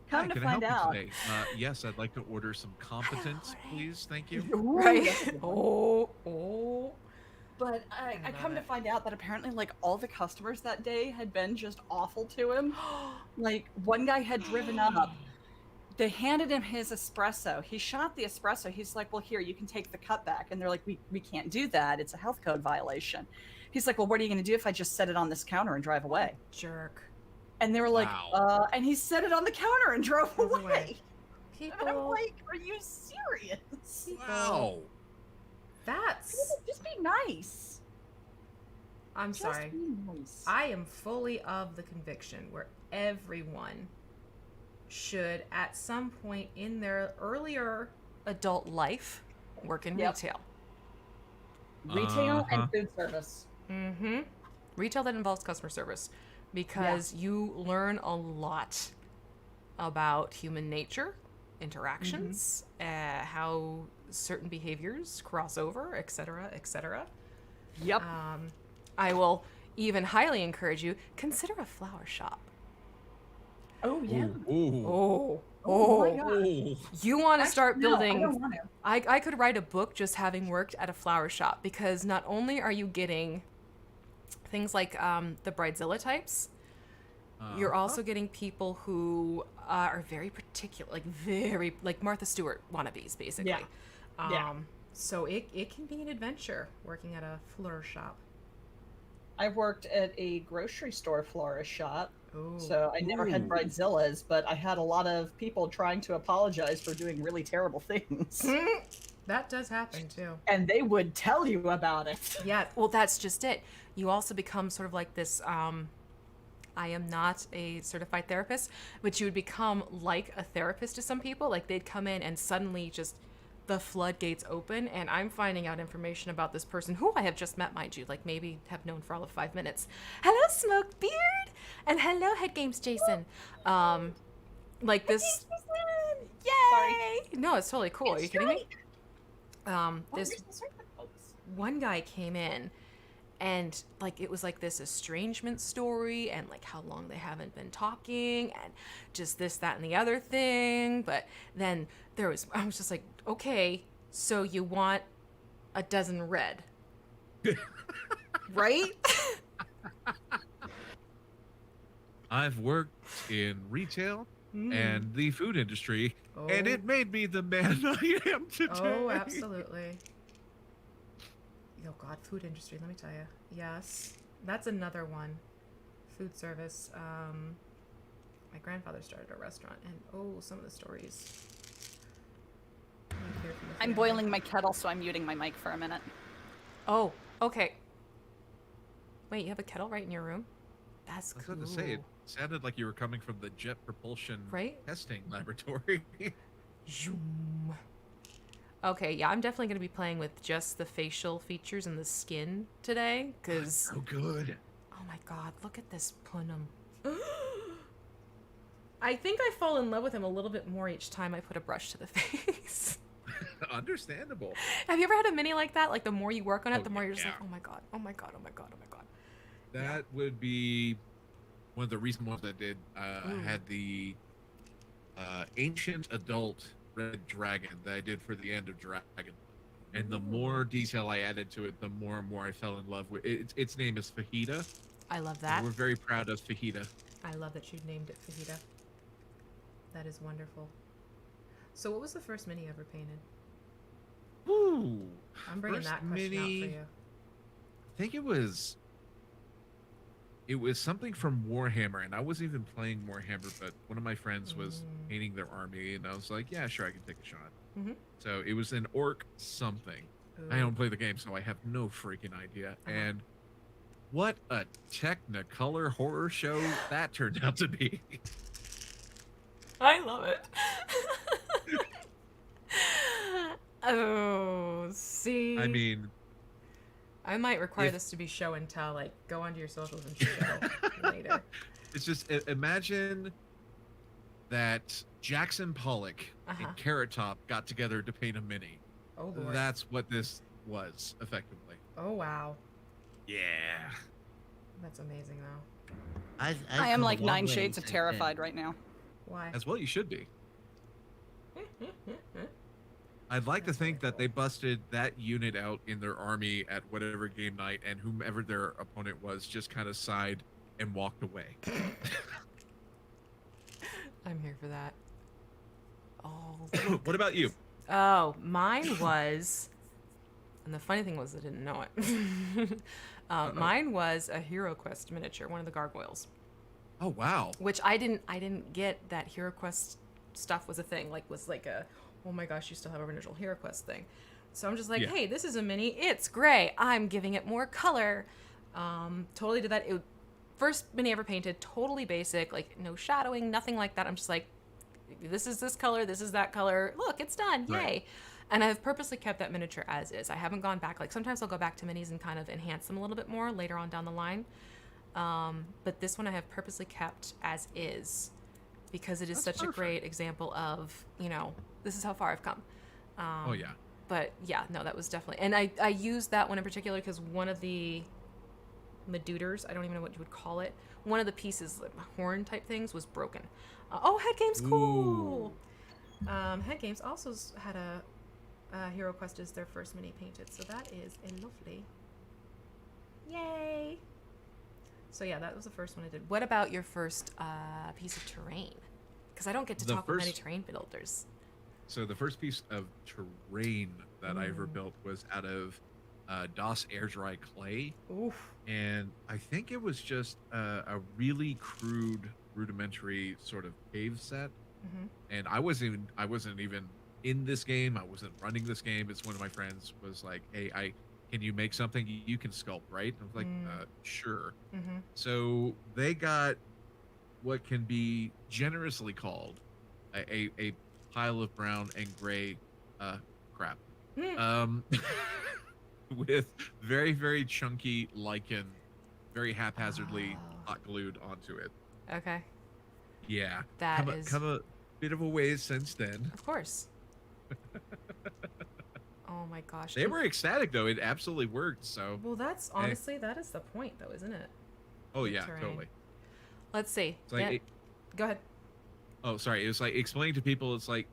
Come
Hi,
to
can I
find
help
out.
you today? Yes, I'd like to order some competence, please. Thank you.
Ooh,
Right.
yes.
Oh.
But I
love
come to
it.
find out that apparently, like, all the customers that day had been just awful to him. Like, one guy had driven up. They handed him his espresso. He shot the espresso. He's like, well, here, you can take the cup back. And they're like, we can't do that. It's a health code violation. He's like, well, what are you going to do if I just set it on this counter and drive away?
Jerk.
And they were like,
Wow.
and he set it on the counter and drove
Drove
away.
away.
And I'm
People,
like, are you serious?
Wow.
that's.
Just be nice.
I'm
Just
sorry.
be nice.
I am fully of the conviction where everyone should, at some point in their earlier adult life, work in
Yep.
retail.
Retail
Uh-huh.
and food service.
Mm-hmm. Retail that involves customer service, because you learn a lot about human nature, interactions, how certain behaviors cross over, etc., etc.
Yep.
I will even highly encourage you, consider a flower shop.
Oh yeah.
Ooh.
Oh my God.
Ooh.
You want to
Actually,
start
no, I
building.
don't want to.
I could write a book just having worked at a flower shop, because not only are you getting things like the bridezilla types, you're also getting people who are very particular, like Martha Stewart wannabes, basically.
Yeah. Yeah.
So it can be an adventure working at a flower shop.
I worked at a grocery store florist shop,
Ooh.
so I never had
Ooh.
bridezillas, but I had a lot of people trying to apologize for doing really terrible things.
That does happen too.
And they would tell you about it.
Yeah, well, that's just it. You also become sort of like this. I am not a certified therapist, but you would become like a therapist to some people. Like, they'd come in and suddenly just the floodgates open, and I'm finding out information about this person who I have just met, mind you, like maybe have known for all of 5 minutes. Hello, Smoked Beard, and hello, Head Games Jason. Like this. Yay!
Sorry.
No, it's totally cool. Are you kidding me?
Oh,
This
here's the circuit box.
one guy came in, and like it was like this estrangement story, and like how long they haven't been talking, and just this, that, and the other thing. But then I was just like, okay, so you want a dozen red, right?
I've worked in retail and the food industry, and
Oh.
it made me the man I am today.
Oh, absolutely. Oh God, food industry. Let me tell you. Yes, that's another one. Food service. My grandfather started a restaurant, and some of the stories. Let me hear from the
I'm
family.
boiling my kettle, so I'm muting my mic for a minute.
Oh, okay. Wait, you have a kettle right in your room? That's
I was
cool.
about to say, it sounded like you were coming from the jet propulsion
Right?
testing laboratory.
Zoom. Okay, yeah, I'm definitely going to be playing with just the facial features and the skin today, because,
So good.
oh my God, look at this punum. I think I fall in love with him a little bit more each time I put a brush to the face.
Understandable.
Have you ever had a mini like that? Like, the more you work on it,
Oh,
the more you're just
yeah.
like, oh my God, oh my God, oh my God, oh my God.
That would be one of the recent ones I did. I
Ooh.
had the ancient adult red dragon that I did for the end of Dragon. And the more detail I added to it, the more and more I fell in love with it. Its name is Fajita.
I love
and
that.
We're very proud of Fajita.
I love that you named it Fajita. That is wonderful. So what was the first mini you ever painted?
Ooh.
I'm bringing
First
that question out
mini-
for you.
I think it was something from Warhammer, and I wasn't even playing Warhammer, but one of my friends was painting their army, and I was like, yeah, sure, I can take a shot.
Mhm.
So it was an orc something. I
Ooh.
don't play the game, so I have no freaking idea. And what a technicolor horror show that turned out to be.
I love it. Oh, see.
I mean,
I might require
if-
this to be show and tell. Like, go onto your socials and show later.
it's just imagine that Jackson Pollock
Uh-huh.
and Carrot Top got together to paint a mini.
Oh Lord.
That's what this was, effectively.
Oh wow.
Yeah.
That's amazing though.
I am like 9 shades of terrified right now.
Why?
As well, you should be. I'd like to think that they busted that unit out in their army at whatever game night, and whomever their opponent was just kind of sighed and walked away.
I'm here for that. Oh,
What about you?
oh, mine was, and the funny thing was I didn't know it. Mine was a Hero Quest miniature, one of the gargoyles,
Oh wow.
which I didn't get that Hero Quest stuff was a thing. Like was like a, oh my gosh, you still have a original Hero Quest thing. So I'm just like,
Yeah.
hey, this is a mini. It's gray. I'm giving it more color. Totally did that. First mini ever painted, totally basic, like no shadowing, nothing like that. I'm just like, this is this color, this is that color. Look, it's done. Yay.
Right.
And I've purposely kept that miniature as is. I haven't gone back. Like sometimes I'll go back to minis and kind of enhance them a little bit more later on down the line. But this one I have purposely kept as is because it is
That's
such a
perfect.
great example of, this is how far I've come.
Oh yeah.
But yeah, no, that was definitely, and I used that one in particular because one of the Meduters, I don't even know what you would call it, one of the pieces, like horn type things, was broken. Oh, Head Games, cool. Head Games also had a Hero Quest as their first mini painted, so that is a lovely. Yay! So yeah, that was the first one I did. What about your first piece of terrain? Because I don't get to
The
talk with many
first-
terrain builders.
So the first piece of terrain that I ever built was out of DOS air dry clay,
Oof.
and I think it was just a really crude, rudimentary sort of cave set.
Mm-hmm.
And I wasn't even in this game. I wasn't running this game. It's one of my friends was like, "Hey, can you make something you can sculpt, right?" I was like, "Sure."
Mm-hmm.
So they got what can be generously called a pile of brown and gray crap, with very, very chunky lichen, very haphazardly hot glued onto it.
Okay.
Yeah,
That
come a bit of a ways since then.
Of course. Oh my gosh.
They were ecstatic though; it absolutely worked. So,
Well, that's honestly that is the point, though, isn't it?
oh
the
yeah,
terrain.
totally.
Let's see.
It's like,
Go ahead.
oh, sorry. It was like explaining to people. It's like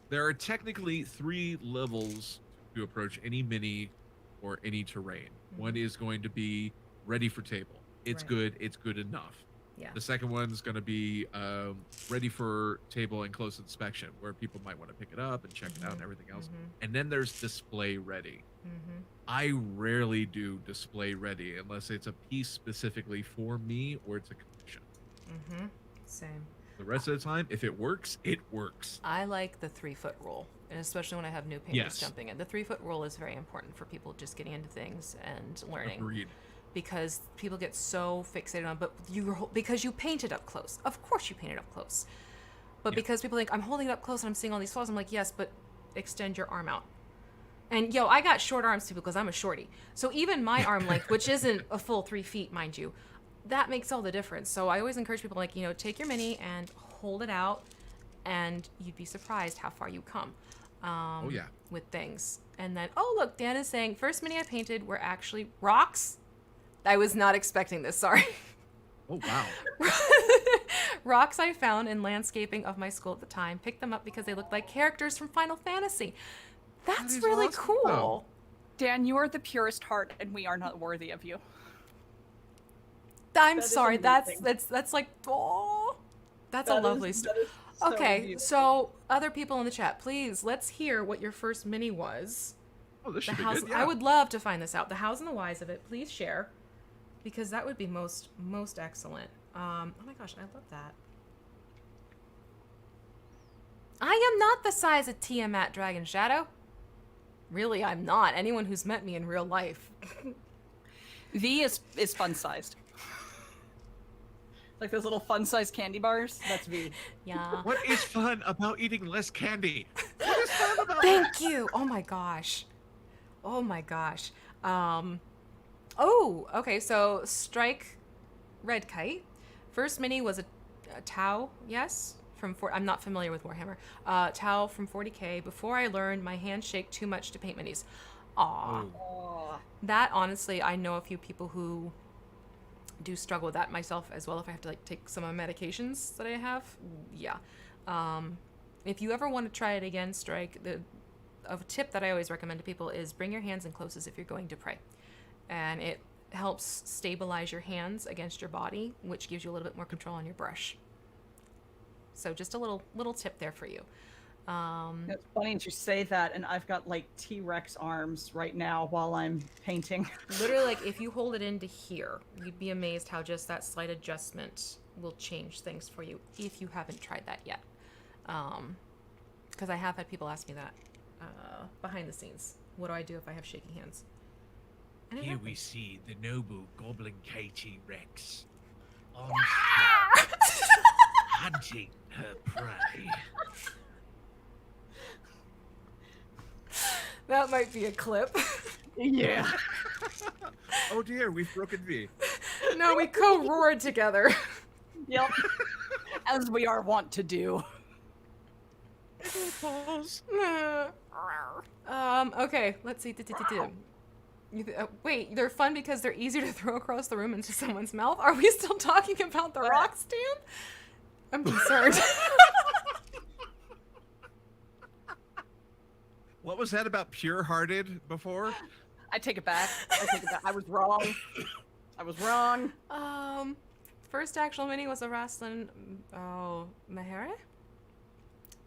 there are technically 3 levels to approach any mini or any terrain. One is going to be ready for table. It's
Right.
good. It's good enough.
Yeah.
The second one's going to be ready for table and close inspection, where people might want to pick it up and check it out and everything else. And then there's display ready.
Mm-hmm.
I rarely do display ready unless it's a piece specifically for me or it's a commission.
Mm-hmm. Same.
The rest of the time, if it works, it works.
I like the 3-foot rule, and especially when I have new painters
Yes.
jumping in. The 3-foot rule is very important for people just getting into things and learning.
Agreed.
Because people get so fixated on, because you painted up close. Of course you painted up close. But
Yeah.
because people think, I'm holding it up close and I'm seeing all these flaws, I'm like, yes, but extend your arm out. And I got short arms too because I'm a shorty. So even my arm length, which isn't a full 3 feet, mind you, that makes all the difference. So I always encourage people, like, take your mini and hold it out, and you'd be surprised how far you come.
Oh yeah.
With things. And then, oh look, Dan is saying, first mini I painted were actually rocks. I was not expecting this, sorry.
Oh wow.
Rocks I found in landscaping of my school at the time. Picked them up because they looked like characters from Final Fantasy. That's
is
really
awesome,
cool.
though.
Dan, you are the purest heart, and we are not worthy of you.
I'm
That is
sorry. That's
amazing.
like, oh, that's a lovely story.
That is so
Okay,
beautiful.
so other people in the chat, please, let's hear what your first mini was.
Oh, this
The
should be
hows.
good. Yeah.
I would love to find this out. The hows and the whys of it. Please share, because that would be most excellent. Oh my gosh, I love that. I am not the size of Tiamat Dragon Shadow. Really, I'm not. Anyone who's met me in real life.
V is fun sized. Like those little fun sized candy bars. That's V.
Yeah.
What is fun about eating less candy? What is fun about
Thank you. Oh my gosh. Oh my gosh. Oh, okay. So Strike Red Kite. First mini was a Tau, yes? I'm not familiar with Warhammer. Tau from 40K. Before I learned my hands shake too much to paint minis. Aw.
Oh.
Oh,
That, honestly, I know a few people who do struggle with that, myself as well, if I have to take some of my medications that I have. Yeah. If you ever want to try it again, Strike, a tip that I always recommend to people is bring your hands in close as if you're going to pray. And it helps stabilize your hands against your body, which gives you a little bit more control on your brush. So just a little tip there for you.
It's funny that you say that, and I've got like T-Rex arms right now while I'm painting.
Literally, like if you hold it into here, you'd be amazed how just that slight adjustment will change things for you if you haven't tried that yet. Because I have had people ask me that behind the scenes. What do I do if I have shaky hands? And it
Here
happens.
we see the noble Goblin Katie Rex on hunting her prey.
That might be a clip.
Yeah.
Oh dear, we've broken V.
No, we co-roared together.
Yep. As we are wont to do.
Pause.
Okay, let's see. Wait, they're fun because they're easier to throw across the room into someone's mouth? Are we still talking about the rock stand? I'm concerned.
What was that about pure-hearted before?
I take it back. I was wrong.
First actual mini was a Rasslin, Mahere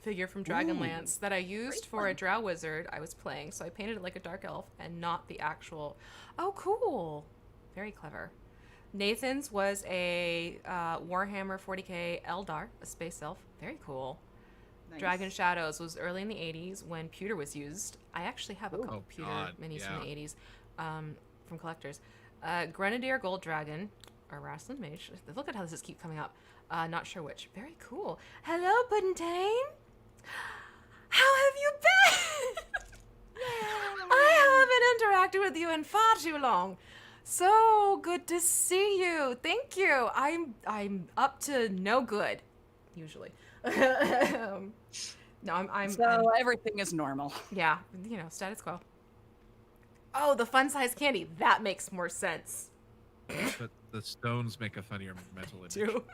figure from Dragonlance that I used for a drow wizard I was playing. So I painted it like a dark elf and not the actual. Oh, cool. Very clever. Nathan's was a Warhammer 40k Eldar, a space elf. Very cool.
Nice.
Dragon Shadows was early in the 80s when pewter was used. I actually have a couple
Oh,
pewter
God,
minis
yeah.
from the 80s from collectors. Grenadier Gold Dragon, or Rasslin Mage. Look at how this keeps coming up. Not sure which. Very cool. Hello, Puddingtane. How have you been? I haven't interacted with you in far too long. So good to see you. Thank you. I'm up to no good, usually. No, I'm
everything is normal.
yeah, status quo. Oh, the fun size candy. That makes more sense.
But the stones make a funnier mental image.
Too.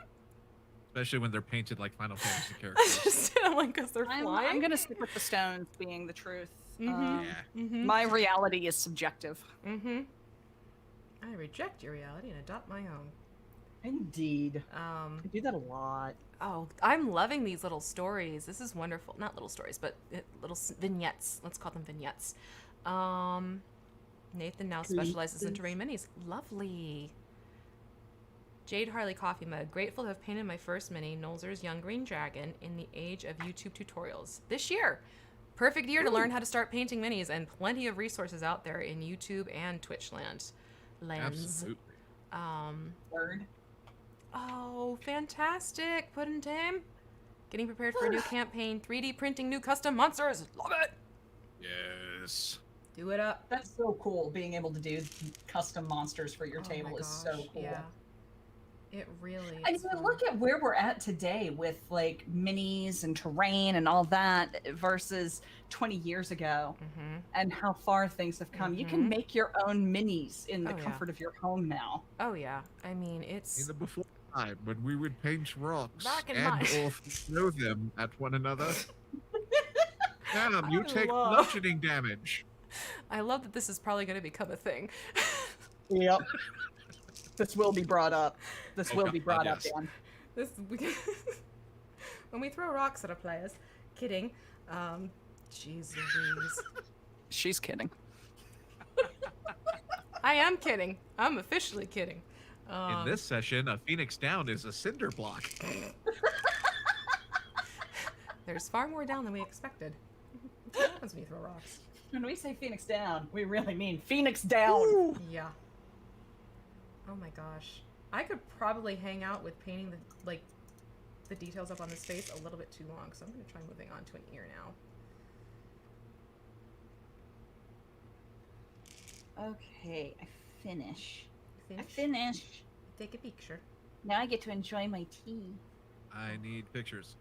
Especially when they're painted like Final Fantasy characters.
Just like because they're
I'm
flying.
gonna stick with the stones being the truth.
Mhm.
Yeah.
My reality is subjective.
I reject your reality and adopt my own.
Indeed. I do that a lot.
Oh, I'm loving these little stories. This is wonderful. Not little stories, but little vignettes. Let's call them vignettes. Nathan now specializes in terrain minis. Lovely. Jade Harley Coffee Mug. Grateful to have painted my first mini, Nolzur's Young Green Dragon, in the age of YouTube tutorials. This year. Perfect year to learn how to start painting minis, and plenty of resources out there in YouTube and Twitch lands.
Absolutely.
Word.
Oh, fantastic, Puddingtame. Getting prepared for a new campaign, 3D printing new custom monsters. Love it.
Yes.
Do it up.
That's so cool. Being able to do custom monsters for your
Oh
table
my
is so
gosh,
cool.
Yeah. It really
I
is.
mean,
fun.
look at where we're at today with like minis and terrain and all that versus 20 years ago and how far things have come. You can make your own minis in the
Oh, yeah.
comfort of your home now.
Oh, yeah. I mean,
In
it's...
the before time when we would paint rocks
Back in
and
my-
or throw them at one another. Damn, you
I
take
love-
bludgeoning damage.
I love that this is probably going to become a thing.
Yep. This will be brought up. This
Oh,
will
God,
be brought up,
yes.
Dan.
When we throw rocks at our players. Kidding. Jeez Louise.
She's kidding.
I am kidding. I'm officially kidding.
In this session, a phoenix down is a cinder block.
There's far more down than we expected. What happens when you throw rocks?
When we say Phoenix down, we really mean Phoenix down.
Yeah. Oh my gosh. I could probably hang out with painting the details up on this face a little bit too long, so I'm going to try moving on to an ear now.
Okay, I finish.
Finish? Take a picture.
Now I get to enjoy my tea.
I need pictures.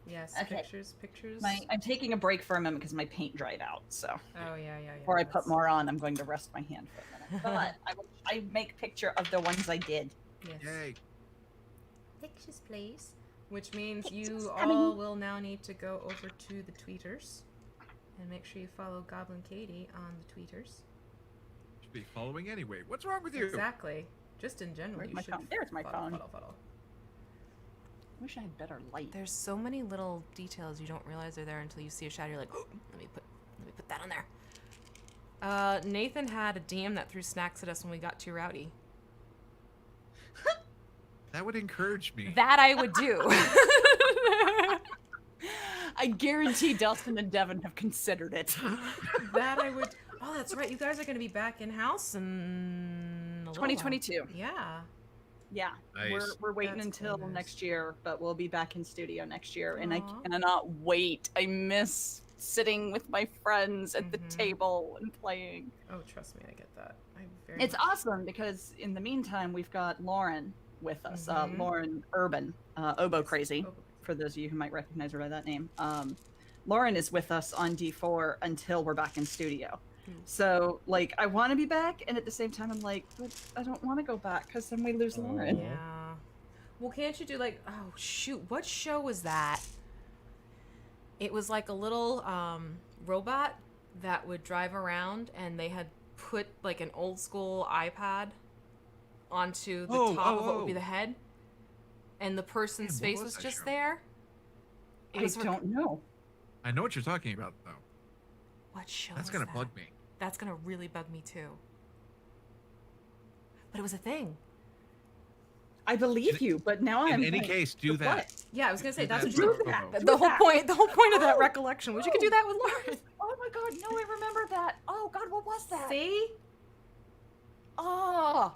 Yes,
Okay.
pictures.
I'm taking a break for a moment because my paint dried out. So
Oh, yeah.
before I put
that's-
more on, I'm going to rest my hand for a minute. But I make picture of the ones I did.
Yes.
Yay.
Pictures, please. Which means
Pictures
you
coming.
all will now need to go over to the tweeters And make sure you follow Goblin Katie on the tweeters.
Should be following anyway. What's wrong with you?
Exactly. Just in general,
Where's
you
my
should.
phone? There's my phone.
Follow.
I wish I had better light.
There's so many little details you don't realize they're there until you see a shadow. You're like, oh, let me put that on there. Nathan had a DM that threw snacks at us when we got too rowdy.
That would encourage me.
That I would do.
I guarantee Dustin and Devin have considered it.
That I would. Oh, that's right. You guys are going to be back in house in a little while.
2022.
Yeah.
Yeah,
Nice.
we're waiting
That's
until
cool.
next year, but we'll be back in studio next year, and I
Aw.
cannot wait. I miss sitting with my friends at the
Mhm.
table and playing.
Oh, trust me, I get that.
It's awesome because in the meantime we've got Lauren with us,
Mhm.
Lauren Urban, Oboe Crazy, for those of you who might recognize her by that name. Lauren is with us on D4 until we're back in studio. So, like, I want to be back, and at the same time, I'm like, but I don't want to go back because then we lose Lauren.
Yeah. Well, can't you do like? Oh shoot! What show was that? It was like a little robot that would drive around, and they had put like an old school iPad onto the top of what would be the head, and the person's
Damn, what
face
was
was
that
just
show?
there. It
I
was
don't know.
I know what you're talking about, though.
What show?
That's
was
gonna
that?
bug me.
That's gonna really bug me too. But it was a thing.
I believe you, but now I'm.
In any
like,
case, do
what?
that.
Yeah, I was gonna say
Do
that's
that
what
for
do that.
Bobo.
the whole
that.
point. The whole point of that
Oh.
recollection was you could do that with Lauren.
Oh my god, no, I remember that. Oh god, what was that?
See?
Oh.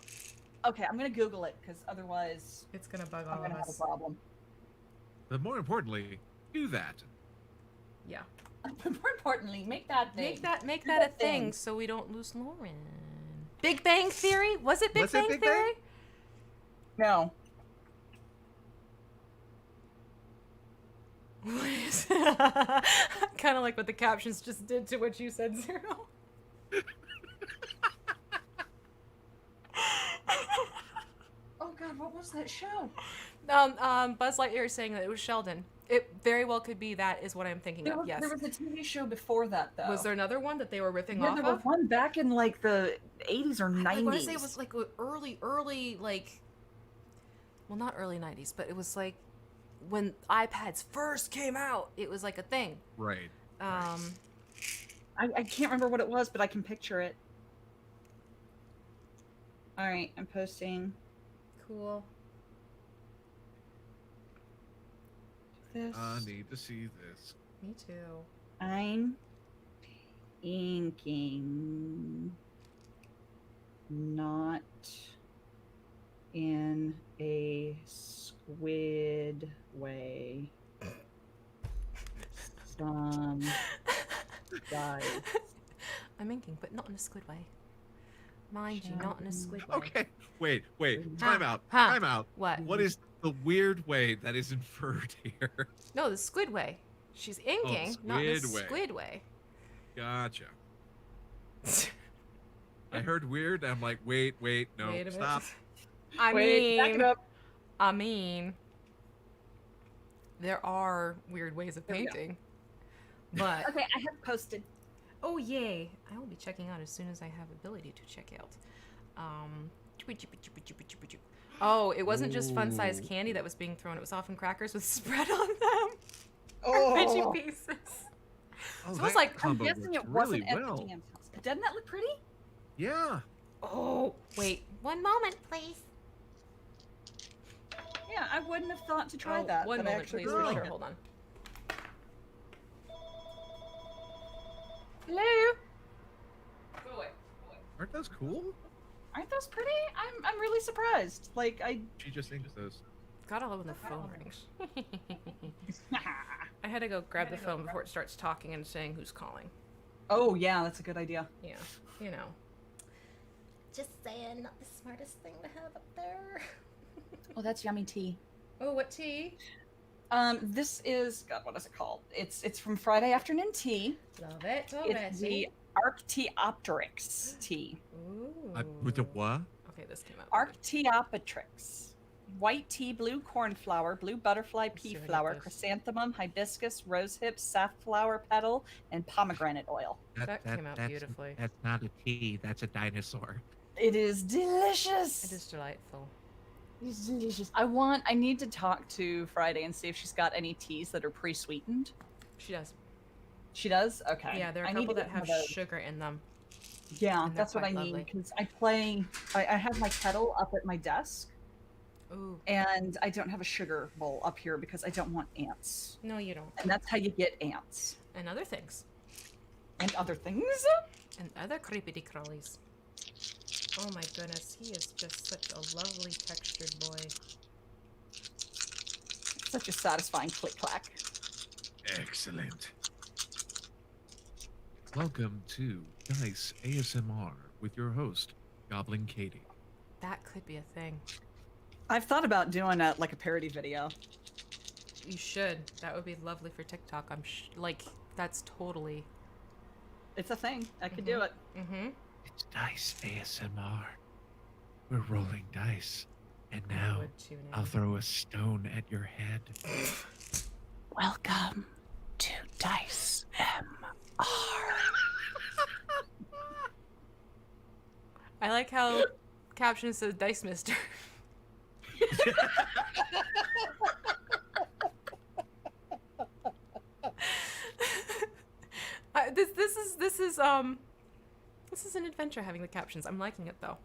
Okay, I'm gonna Google it because otherwise
It's gonna bug
I'm
all of
gonna have a
us.
problem.
But more importantly, do that.
Yeah.
But more importantly, make that thing.
Make
Do
that a
that
thing
thing.
so we don't lose Lauren. Big Bang Theory? Was it Big
Was it
Bang
Big
Theory?
Bang?
No.
Kind of like what the captions just did to what you said, Zero.
Oh god, what was that show?
Buzz Lightyear is saying that it was Sheldon. It very well could be that is what I'm thinking
There
of.
was,
Yes.
there was a TV show before that though.
Was there another one that they were ripping
Yeah,
off
there was
of?
one back in like the 80s or 90s.
I want to say it was like early, like, well, not early 90s, but it was like when iPads first came out. It was like a thing.
Right.
I can't remember what it was, but I can picture it. All right, I'm posting
Cool.
this.
I need to see this.
Me too.
I'm inking not in a squid way. Some guys.
I'm inking, but not in a squid way. Mind you, not in a squid way.
Okay. Wait.
Huh,
Time out.
huh.
Time out.
What?
What is the weird way that is inferred here?
No, the squid way. She's inking, not in a
squid way.
squid way.
Gotcha. I heard weird. I'm like, wait, no,
Wait a minute.
stop.
Wait, back it up.
I mean, there are weird ways of
There we go.
painting. But
Okay, I have posted.
oh yay! I will be checking out as soon as I have ability to check out. Oh, it wasn't just fun-sized
Ooh.
candy that was being thrown. It was often crackers with spread on them.
Oh,
Veggie pieces.
Oh,
So I was
that
like,
I'm
combo
guessing
works
it wasn't
really
at
well.
the DM's house. Doesn't that look pretty?
Yeah.
Oh, wait.
One moment, please.
Yeah, I wouldn't have thought to try
Oh,
that.
one
but I
moment,
actually
please.
really
For
like
sure.
it.
Hold on. Hello. Go away.
Aren't those cool?
Aren't those pretty? I'm really surprised. Like
She just thinks those.
God, I love when the phone rings. I had to go grab the phone before it starts talking and saying who's calling.
Oh yeah, that's a good idea.
Yeah, you know.
Just saying, not the smartest thing to have up there.
Oh, that's yummy tea.
Oh, what tea?
This is God. What is it called? It's from Friday Afternoon Tea.
Love it
It's the Arcteopteryx tea.
Ooh.
With the what?
Okay, this came out.
Arcteopteryx. white tea, blue cornflower, blue butterfly pea
see if I get
flower,
this.
chrysanthemum, hibiscus, rose hips, safflower petal, and pomegranate oil.
That came out beautifully.
That's not a tea. That's a dinosaur.
It is delicious.
It is delightful.
It's delicious. I need to talk to Friday and see if she's got any teas that are pre-sweetened.
She does.
She does? Okay.
Yeah, there are
I
a
need to
couple that
get some
have
of those.
sugar in them.
Yeah,
and they're
that's what I
quite
need
lovely.
because I have my kettle up at my desk
Ooh.
and I don't have a sugar bowl up here because I don't want ants.
No, you don't.
And that's how you get ants
And other things.
and other things.
And other creepity crawlies. Oh my goodness, he is just such a lovely textured boy.
Such a satisfying click clack.
Excellent. Welcome to Dice ASMR with your host, Goblin Katie.
That could be a thing.
I've thought about doing a parody video.
You should. That would be lovely for TikTok. Like, that's totally.
It's a thing. I could do it.
Mm-hmm.
It's Dice ASMR. We're rolling dice. And now
would tune in.
I'll throw a stone at your head.
Welcome to Dice MR.
I like how caption says Dice Mister. This is an adventure having the captions. I'm liking it though.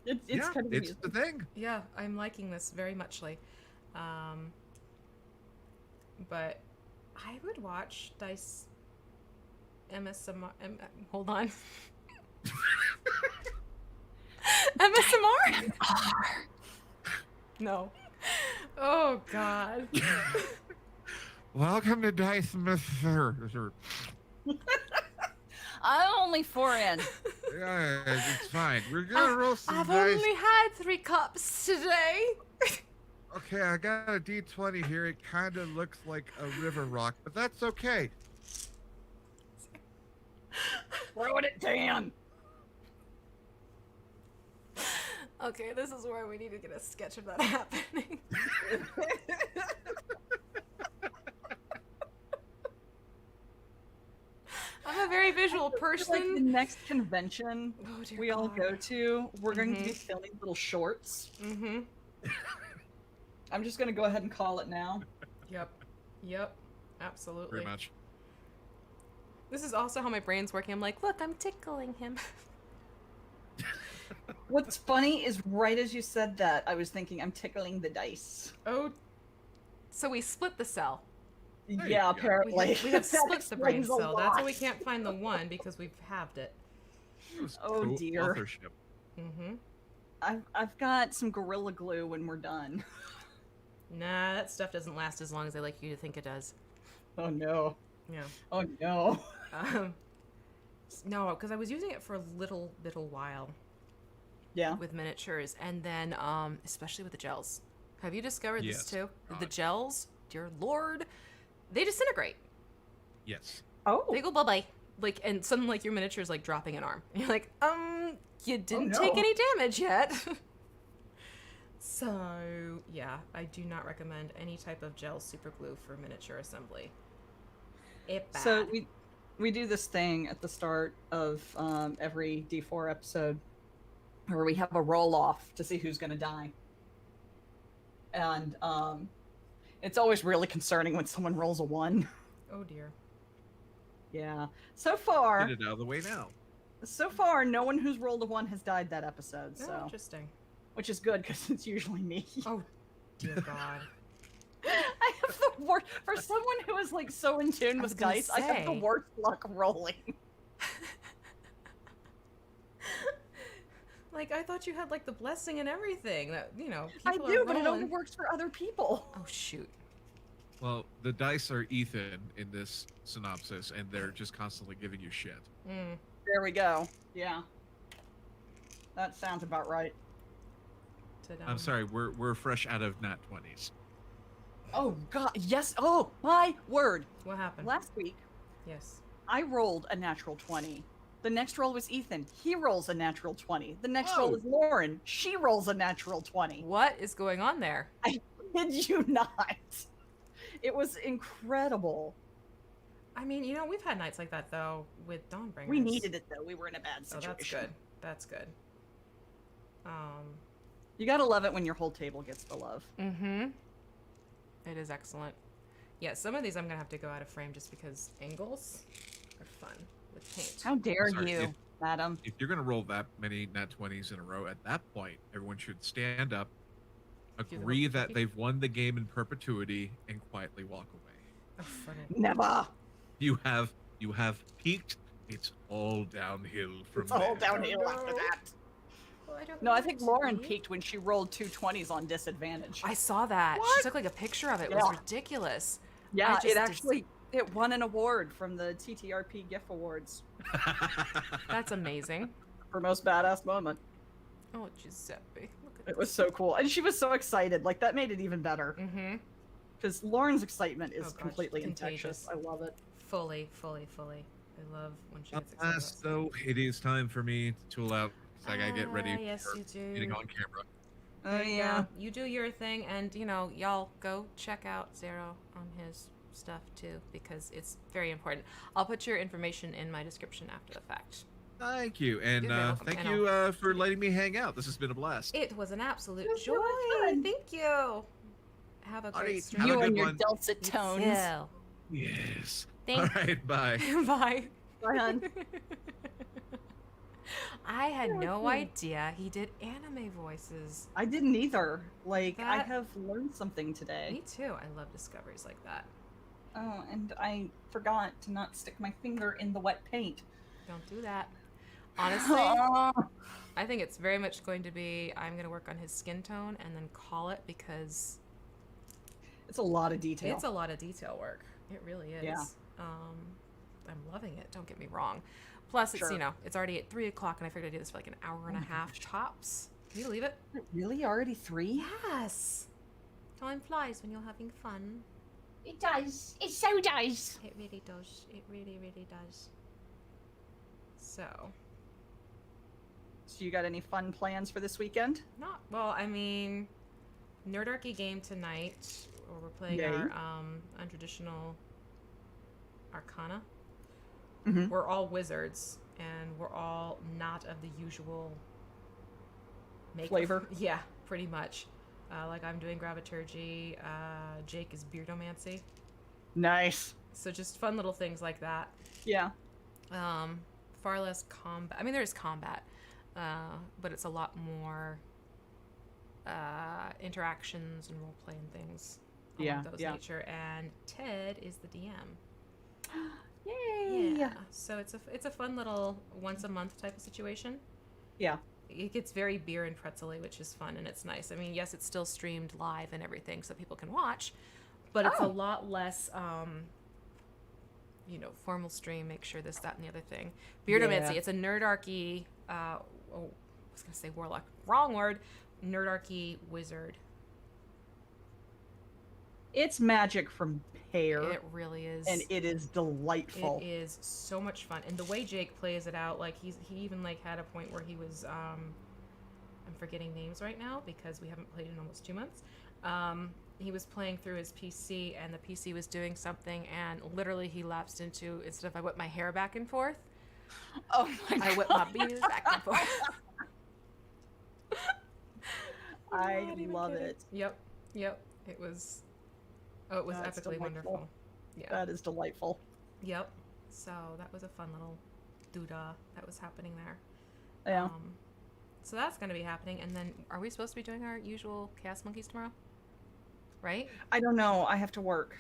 It's
Yeah,
kind of
it's
amusing.
the thing.
Yeah, I'm liking this very muchly. But I would watch Dice MSMR. Hold on. MSMR? No. Oh God.
Welcome to Dice Mister.
I'm only 4 in.
Yeah, it's fine. We're gonna roll some
I've
dice.
only had 3 cups today.
Okay, I got a D20 here. It kind of looks like a river rock, but that's okay.
Throwing it down.
Okay, this is where we need to get a sketch of that happening. I'm a very visual
Like the
person.
next convention
Oh, dear
we all
God.
go to, we're going to be
Mhm.
filming little shorts.
Mm-hmm.
I'm just going to go ahead and call it now.
Yep. Yep. Absolutely.
Pretty much.
This is also how my brain's working. I'm like, look, I'm tickling him.
What's funny is right as you said that, I was thinking I'm tickling the dice.
Oh. So we split the cell.
you
Yeah,
go.
apparently.
We have
That
split the brain
explains a
cell. That's why
lot.
we can't find the one because we've halved it.
It was
Oh, dear.
Authorship.
Mm-hmm.
I've got some Gorilla Glue when we're done.
Nah, that stuff doesn't last as long as I like you to think it does.
Oh no.
Yeah.
Oh no.
No, because I was using it for a little while
Yeah.
with miniatures, and then especially with the gels. Have you discovered
Yes.
this too? The
God.
gels, dear lord, they disintegrate.
Yes.
Oh.
They go bye bye. Like, and suddenly, like, your miniature is like dropping an arm. And you're like, you didn't
no.
take any damage yet. So yeah, I do not recommend any type of gel super glue for miniature assembly. It bad.
So we do this thing at the start of every D4 episode where we have a roll off to see who's going to die. And it's always really concerning when someone rolls a 1.
Oh dear.
Yeah. So far,
Get it out of the way now.
no one who's rolled a 1 has died that episode.
Oh,
So,
interesting.
which is good because it's usually me.
Oh dear God.
I have the worst for someone who is like so in tune
I was
with
gonna
dice. I have the
say.
worst luck rolling.
Like, I thought you had like the blessing and everything that, you know,
I
people
do,
are
but it only
rolling.
works for other people.
Oh shoot.
Well, the dice are Ethan in this synopsis, and they're just constantly giving you shit.
Mm.
There we go. Yeah. That sounds about right.
Ta-da.
I'm sorry, we're fresh out of nat 20s.
Oh god, yes. Oh, my word.
What happened?
Last week
Yes.
I rolled a natural 20 The next roll was Ethan. He rolls a natural 20. The next
Whoa.
roll is Lauren. She rolls a natural 20.
What is going on there?
I kid you not. It was incredible.
I mean, we've had nights like that though with Dawnbringers.
We needed it though. We were in a bad
Oh,
situation.
that's good.
You gotta love it when your whole table gets the love.
Mm-hmm. It is excellent. Yeah, some of these I'm gonna have to go out of frame just because angles are fun with paint.
How dare
Sorry,
you, madam?
If you're gonna roll that many nat 20s in a row, at that point, everyone should stand up,
the
agree
hokey
that
pokey.
they've won the game in perpetuity, and quietly walk away.
Oh, funny.
Never.
You have peaked. It's all downhill from
It's all
there.
downhill
no.
after that.
Well, I don't
No, I
know
think
what
Lauren
to
peaked when she rolled 2 20s on disadvantage.
I saw that.
What?
She took like a picture of it. It
Yeah.
was ridiculous.
Yeah,
just
it actually it won an award from the TTRP GIF Awards
That's amazing.
for most badass moment.
Oh, Giuseppe. Look at
It was so cool, and she was so excited. Like that made it even better
Mm-hmm.
because Lauren's excitement is
Oh, gosh,
completely
contagious.
infectious. I love it.
Fully. I love when she gets
Alas,
excited.
though, it is time for me to tool out. So I gotta get ready
Yes,
for
you do.
getting on camera.
There you
yeah.
go. You do your thing, and y'all go check out Xero on his stuff too, because it's very important. I'll put your information in my description after the fact.
Thank you, and
You're very welcome,
thank
and
you for letting me hang out. This has been a blast.
It was an absolute
was
joy.
really fun.
Thank you. Have a
Alright,
great
have
stream.
a
You
good
and your
one.
dulcet
You
tones.
too.
Yes.
Thank
All right, bye.
Bye.
Bye, hun.
I had
Yeah,
no
cool.
idea he did anime voices.
I didn't either. Like I
That-
have learned something today.
Me too. I love discoveries like that.
Oh, and I forgot to not stick my finger in the wet paint.
Don't do that. Honestly,
Oh.
I think it's very much going to be I'm going to work on his skin tone and then call it because
It's a lot of detail.
it's a lot of detail work. It really is.
Yeah.
I'm loving it. Don't get me wrong. Plus, it's
Sure.
it's already at 3 o'clock, and I figured I'd do this for like an hour and a
my
half tops. Can you believe it?
Really already 3?
Yes. Time flies when you're having fun.
It does. It so does.
It really does. It really, really does. So,
So you got any fun plans for this weekend?
not well. I mean, Nerdarchy game tonight, where we're playing
Yay.
our untraditional Arcana.
Mm-hmm.
We're all wizards, and we're all not of the usual makeup.
Flavor?
Yeah, pretty much. Like I'm doing Graviturgy. Jake is Beardomancy.
Nice.
So just fun little things like that.
Yeah.
Far less combat. I mean, there is combat, but it's a lot more interactions and role play and things. All
Yeah,
of those
yeah.
nature. And Ted is the DM.
Yay.
Yeah. So it's a fun little once a month type of situation.
Yeah.
It gets very beer and pretzel-y, which is fun and it's nice. I mean, yes, it's still streamed live and everything so people can watch, but it's a
Oh.
lot less formal stream, make sure this, that, and the other thing. Beardomancy,
Yeah.
it's a nerdarchy I was gonna say warlock. Wrong word. Nerdarchy wizard.
It's magic from Pear,
It really is.
and it is delightful.
It is so much fun, and the way Jake plays it out, like he even like had a point where he was I'm forgetting names right now because we haven't played in almost 2 months. He was playing through his PC, and the PC was doing something, and literally he lapsed into, instead of I whip my hair back and forth,
Oh my
I whip my beans back and forth.
I
I'm not even
love
kidding.
it.
Yep. It was
That's
epically
delightful.
wonderful. Yeah.
That is delightful.
Yep. So that was a fun little doodah that was happening there.
Yeah.
So that's going to be happening. And then are we supposed to be doing our usual Chaos Monkeys tomorrow? Right?
I don't know. I have to work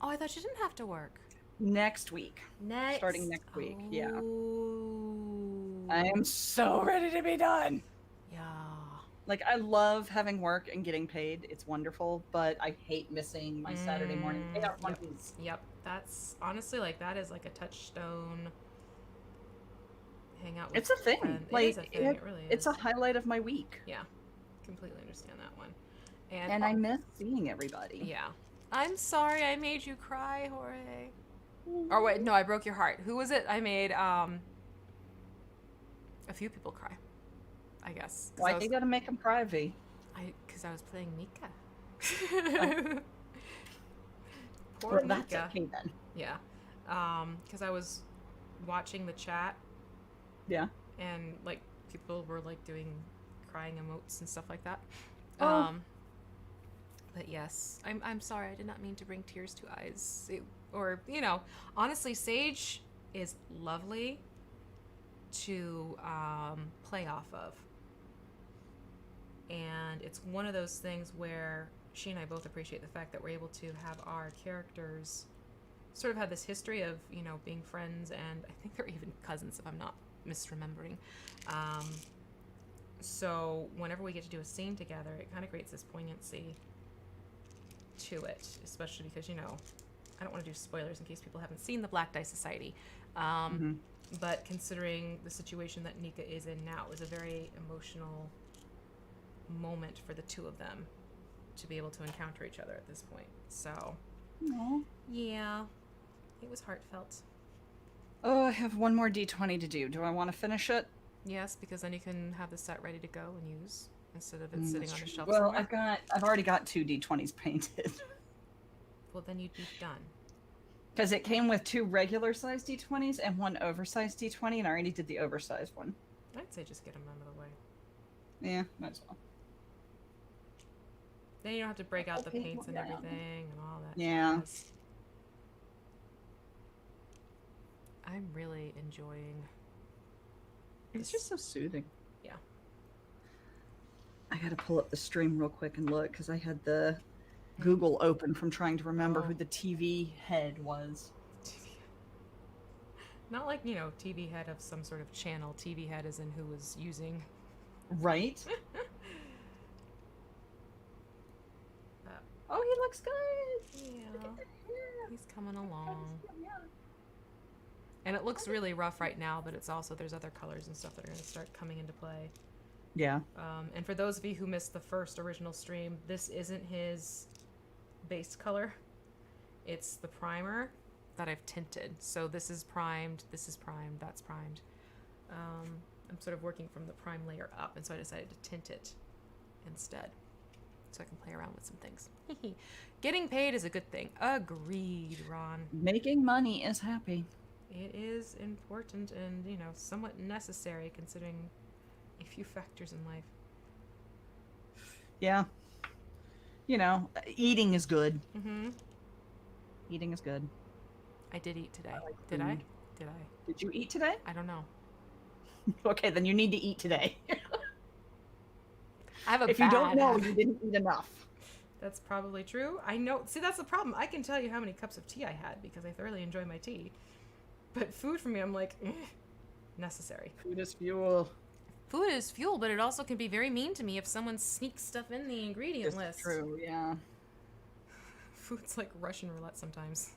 Oh, I thought you didn't have to work.
next week.
Next.
Starting next week, yeah.
Ooh.
I am so ready to be done.
Yeah.
Like, I love having work and getting paid. It's wonderful, but I hate missing my Saturday morning payout
Yep.
monkeys.
Yep. That's honestly like that is like a touchstone. Hang out with
It's a thing.
friends.
Like,
it is a thing. It really is.
it's a highlight of my week.
Yeah. Completely understand that one.
And I miss seeing everybody.
Yeah. I'm sorry I made you cry, Jorge. Or wait, no, I broke your heart. Who was it? I made A few people cry, I guess.
Why you gotta make them cry, V?
Because I was playing Mika. Poor
Well, that's
Mika.
okay then.
Yeah. Because I was watching the chat
Yeah.
and like people were like doing crying emotes and stuff like that.
Oh.
But yes, I'm sorry. I did not mean to bring tears to eyes. Or honestly, Sage is lovely to play off of, and it's one of those things where she and I both appreciate the fact that we're able to have our characters sort of have this history of being friends, and I think they're even cousins if I'm not misremembering. So whenever we get to do a scene together, it kind of creates this poignancy to it, especially because I don't want to do spoilers in case people haven't seen the Black Dice Society. But considering the situation that Nika is in now, it was a very emotional moment for the two of them to be able to encounter each other at this point. So, yeah, it was heartfelt.
Oh, I have one more D20 to do. Do I want to finish it?
Yes, because then you can have the set ready to go and use instead of it sitting on a shelf
Well,
somewhere.
I've already got 2 D20s painted.
Well, then you'd be done.
Because it came with 2 regular sized D20s and 1 oversized D20, and I already did the oversized one.
I'd say just get them out of the way.
Yeah, might as well.
Then you don't have to break out the
Okay,
paints and
yeah.
everything and all that.
Yeah.
jazz. I'm really enjoying.
It's just so soothing.
Yeah.
I gotta pull up the stream real quick and look, because I had the Google open from trying to remember who the TV head was.
Not like, TV head of some sort of channel. TV head as in who was using.
Right? Oh, he looks good!
Yeah. He's coming along. And it looks really rough right now, but it's also, there's other colors and stuff that are going to start coming into play.
Yeah.
And for those of you who missed the first original stream, this isn't his base color. It's the primer that I've tinted. So this is primed, that's primed. I'm sort of working from the prime layer up, and so I decided to tint it instead. So I can play around with some things. Getting paid is a good thing. Agreed, Ron.
Making money is happy.
It is important and, somewhat necessary considering a few factors in life.
Yeah. Eating is good.
Mm-hmm.
Eating is good.
I did eat today.
I like
Did I?
food.
Did I?
Did you eat today?
I don't know.
Okay, then you need to eat today.
I have a
If you don't
bad
know,
habit.
you didn't eat enough.
That's probably true. I know. See, that's the problem. I can tell you how many cups of tea I had because I thoroughly enjoy my tea. But food for me, I'm like, necessary.
Food is fuel.
Food is fuel, but it also can be very mean to me if someone sneaks stuff in the ingredient
It's
list.
true, yeah.
Food's like Russian roulette sometimes.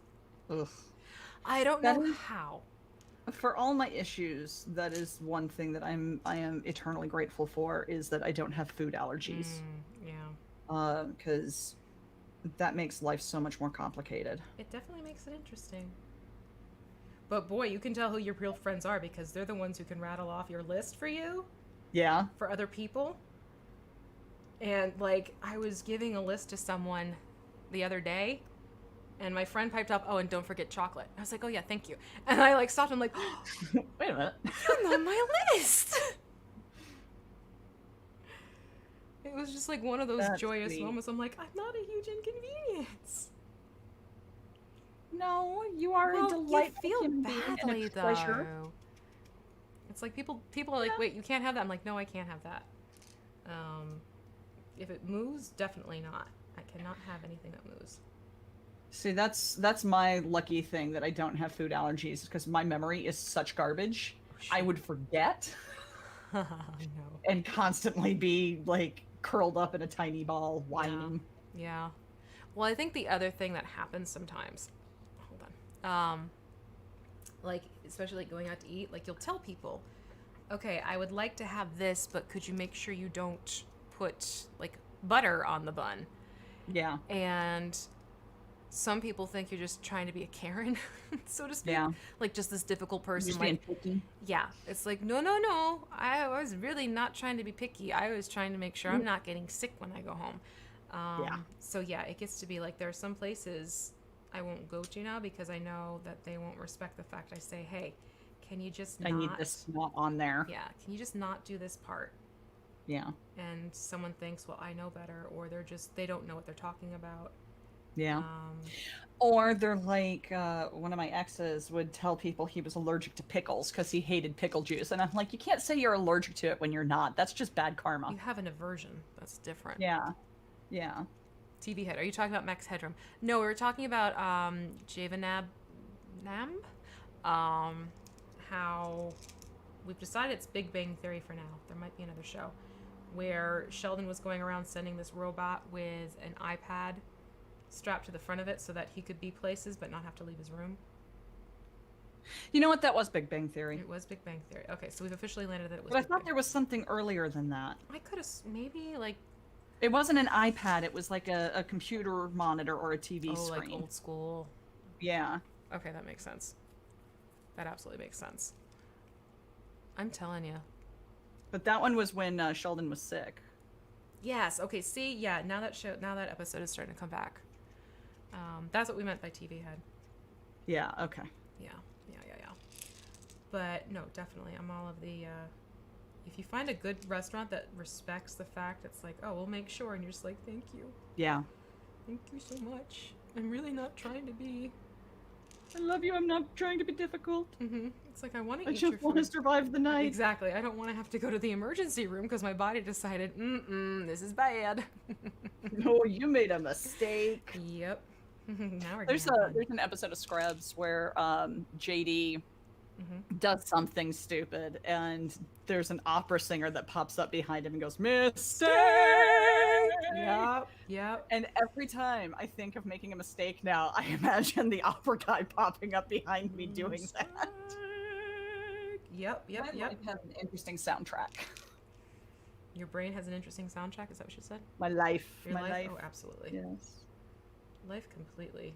Ugh.
I don't
That
know
is-
how.
For all my issues, that is one thing that I am eternally grateful for, is that I don't have food allergies.
Yeah.
Because that makes life so much more complicated.
It definitely makes it interesting. But boy, you can tell who your real friends are because they're the ones who can rattle off your list for you,
Yeah.
for other people. And like, I was giving a list to someone the other day, and my friend piped up, "Oh, and don't forget chocolate." I was like, "Oh yeah, thank you." And I like stopped. I'm like,
Wait a minute.
"You're on my list." It was just like one of those
That's
joyous
sweet.
moments. I'm like, I'm not a huge inconvenience.
No, you are
Well,
a delightful
you feel
human being and
badly
a pleasure.
though. It's like people are like, "Wait, you can't have that." I'm like, "No, I can't have that." If it moves, definitely not. I cannot have anything that moves.
See, that's my lucky thing that I don't have food allergies, because my memory is such garbage. I would forget
No.
and constantly be like curled up in a tiny ball whining.
Yeah. Well, I think the other thing that happens sometimes, hold on, like especially like going out to eat, like you'll tell people, "Okay, I would like to have this, but could you make sure you don't put like butter on the bun?"
Yeah.
And some people think you're just trying to be a Karen, so to speak.
Yeah.
Like just this difficult person.
Just being
Like,
picky.
yeah, it's like, no, no, no. I was really not trying to be picky. I was trying to make sure I'm not getting sick when I go home.
Yeah.
So yeah, it gets to be like there are some places I won't go to now because I know that they won't respect the fact I say, hey, can you just not?
I need this not on there.
Yeah, can you just not do this part?
Yeah.
And someone thinks, well, I know better, or they don't know what they're talking about.
Yeah. Or they're like, one of my exes would tell people he was allergic to pickles because he hated pickle juice. And I'm like, you can't say you're allergic to it when you're not. That's just bad karma.
You have an aversion. That's different.
Yeah. Yeah.
TV head. Are you talking about Max Headroom? No, we were talking about Javanab Nam. How we've decided it's Big Bang Theory for now. There might be another show where Sheldon was going around sending this robot with an iPad strapped to the front of it so that he could be places but not have to leave his room.
You know what? That was Big Bang Theory.
It was Big Bang Theory. Okay, so we've officially landed that it was.
But I
Big
thought
Bang.
there was something earlier than that.
I could have maybe like.
It wasn't an iPad. It was like a computer monitor or a TV
Like
screen.
old school.
Yeah.
Okay, that makes sense. That absolutely makes sense. I'm telling you.
But that one was when Sheldon was sick.
Yes. Okay. See. Yeah. Now that episode is starting to come back. That's what we meant by TV head.
Yeah. Okay.
Yeah. But no, definitely, I'm all of the. If you find a good restaurant that respects the fact, it's like, oh, we'll make sure, and you're just like, thank you,
Yeah.
thank you so much. I'm really not trying to be.
I love you. I'm not trying to be difficult.
It's like I want to
I
eat your
just want to
food.
survive the night.
Exactly. I don't want to have to go to the emergency room because my body decided, this is bad.
No, you made a mistake.
Yep. Now we're
There's
gonna have
there's an episode of Scrubs where JD
Mm-hmm.
does something stupid, and there's an opera singer that pops up behind him and goes, "Mistake."
Yep.
And every time I think of making a mistake now, I imagine the opera guy popping up behind me doing that.
Yep.
My life has an interesting soundtrack.
Your brain has an interesting soundtrack. Is that what you said?
My life.
Your
my
life?
life.
Oh, absolutely.
Yes.
Life completely.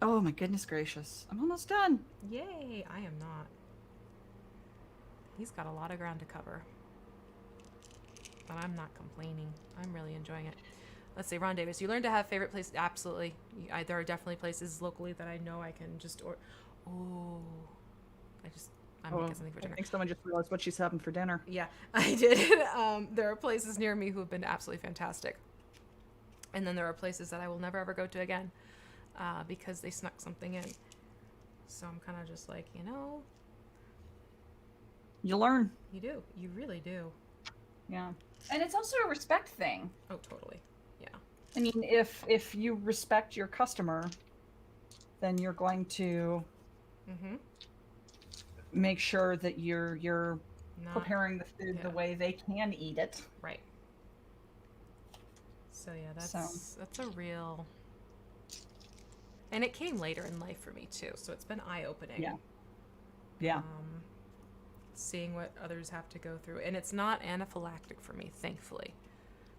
Oh my goodness gracious. I'm almost done.
Yay! I am not. He's got a lot of ground to cover. But I'm not complaining. I'm really enjoying it. Let's see, Ron Davis. You learn to have favorite places. Absolutely. There are definitely places locally that I know I can just I'm making something for
I
dinner.
think someone just realized what she's having for dinner.
Yeah, I did. There are places near me who have been absolutely fantastic. And then there are places that I will never ever go to again because they snuck something in. So I'm kind of just like,
You learn.
you do. You really do.
Yeah. And it's also a respect thing.
Oh, totally. Yeah.
I mean, if you respect your customer, then you're going to
Mm-hmm.
make sure that you're
Not
preparing the food the
yeah.
way they can eat it.
right. So yeah,
So-
that's a real. And it came later in life for me too, so it's been eye-opening.
Yeah. Yeah.
Seeing what others have to go through, and it's not anaphylactic for me, thankfully.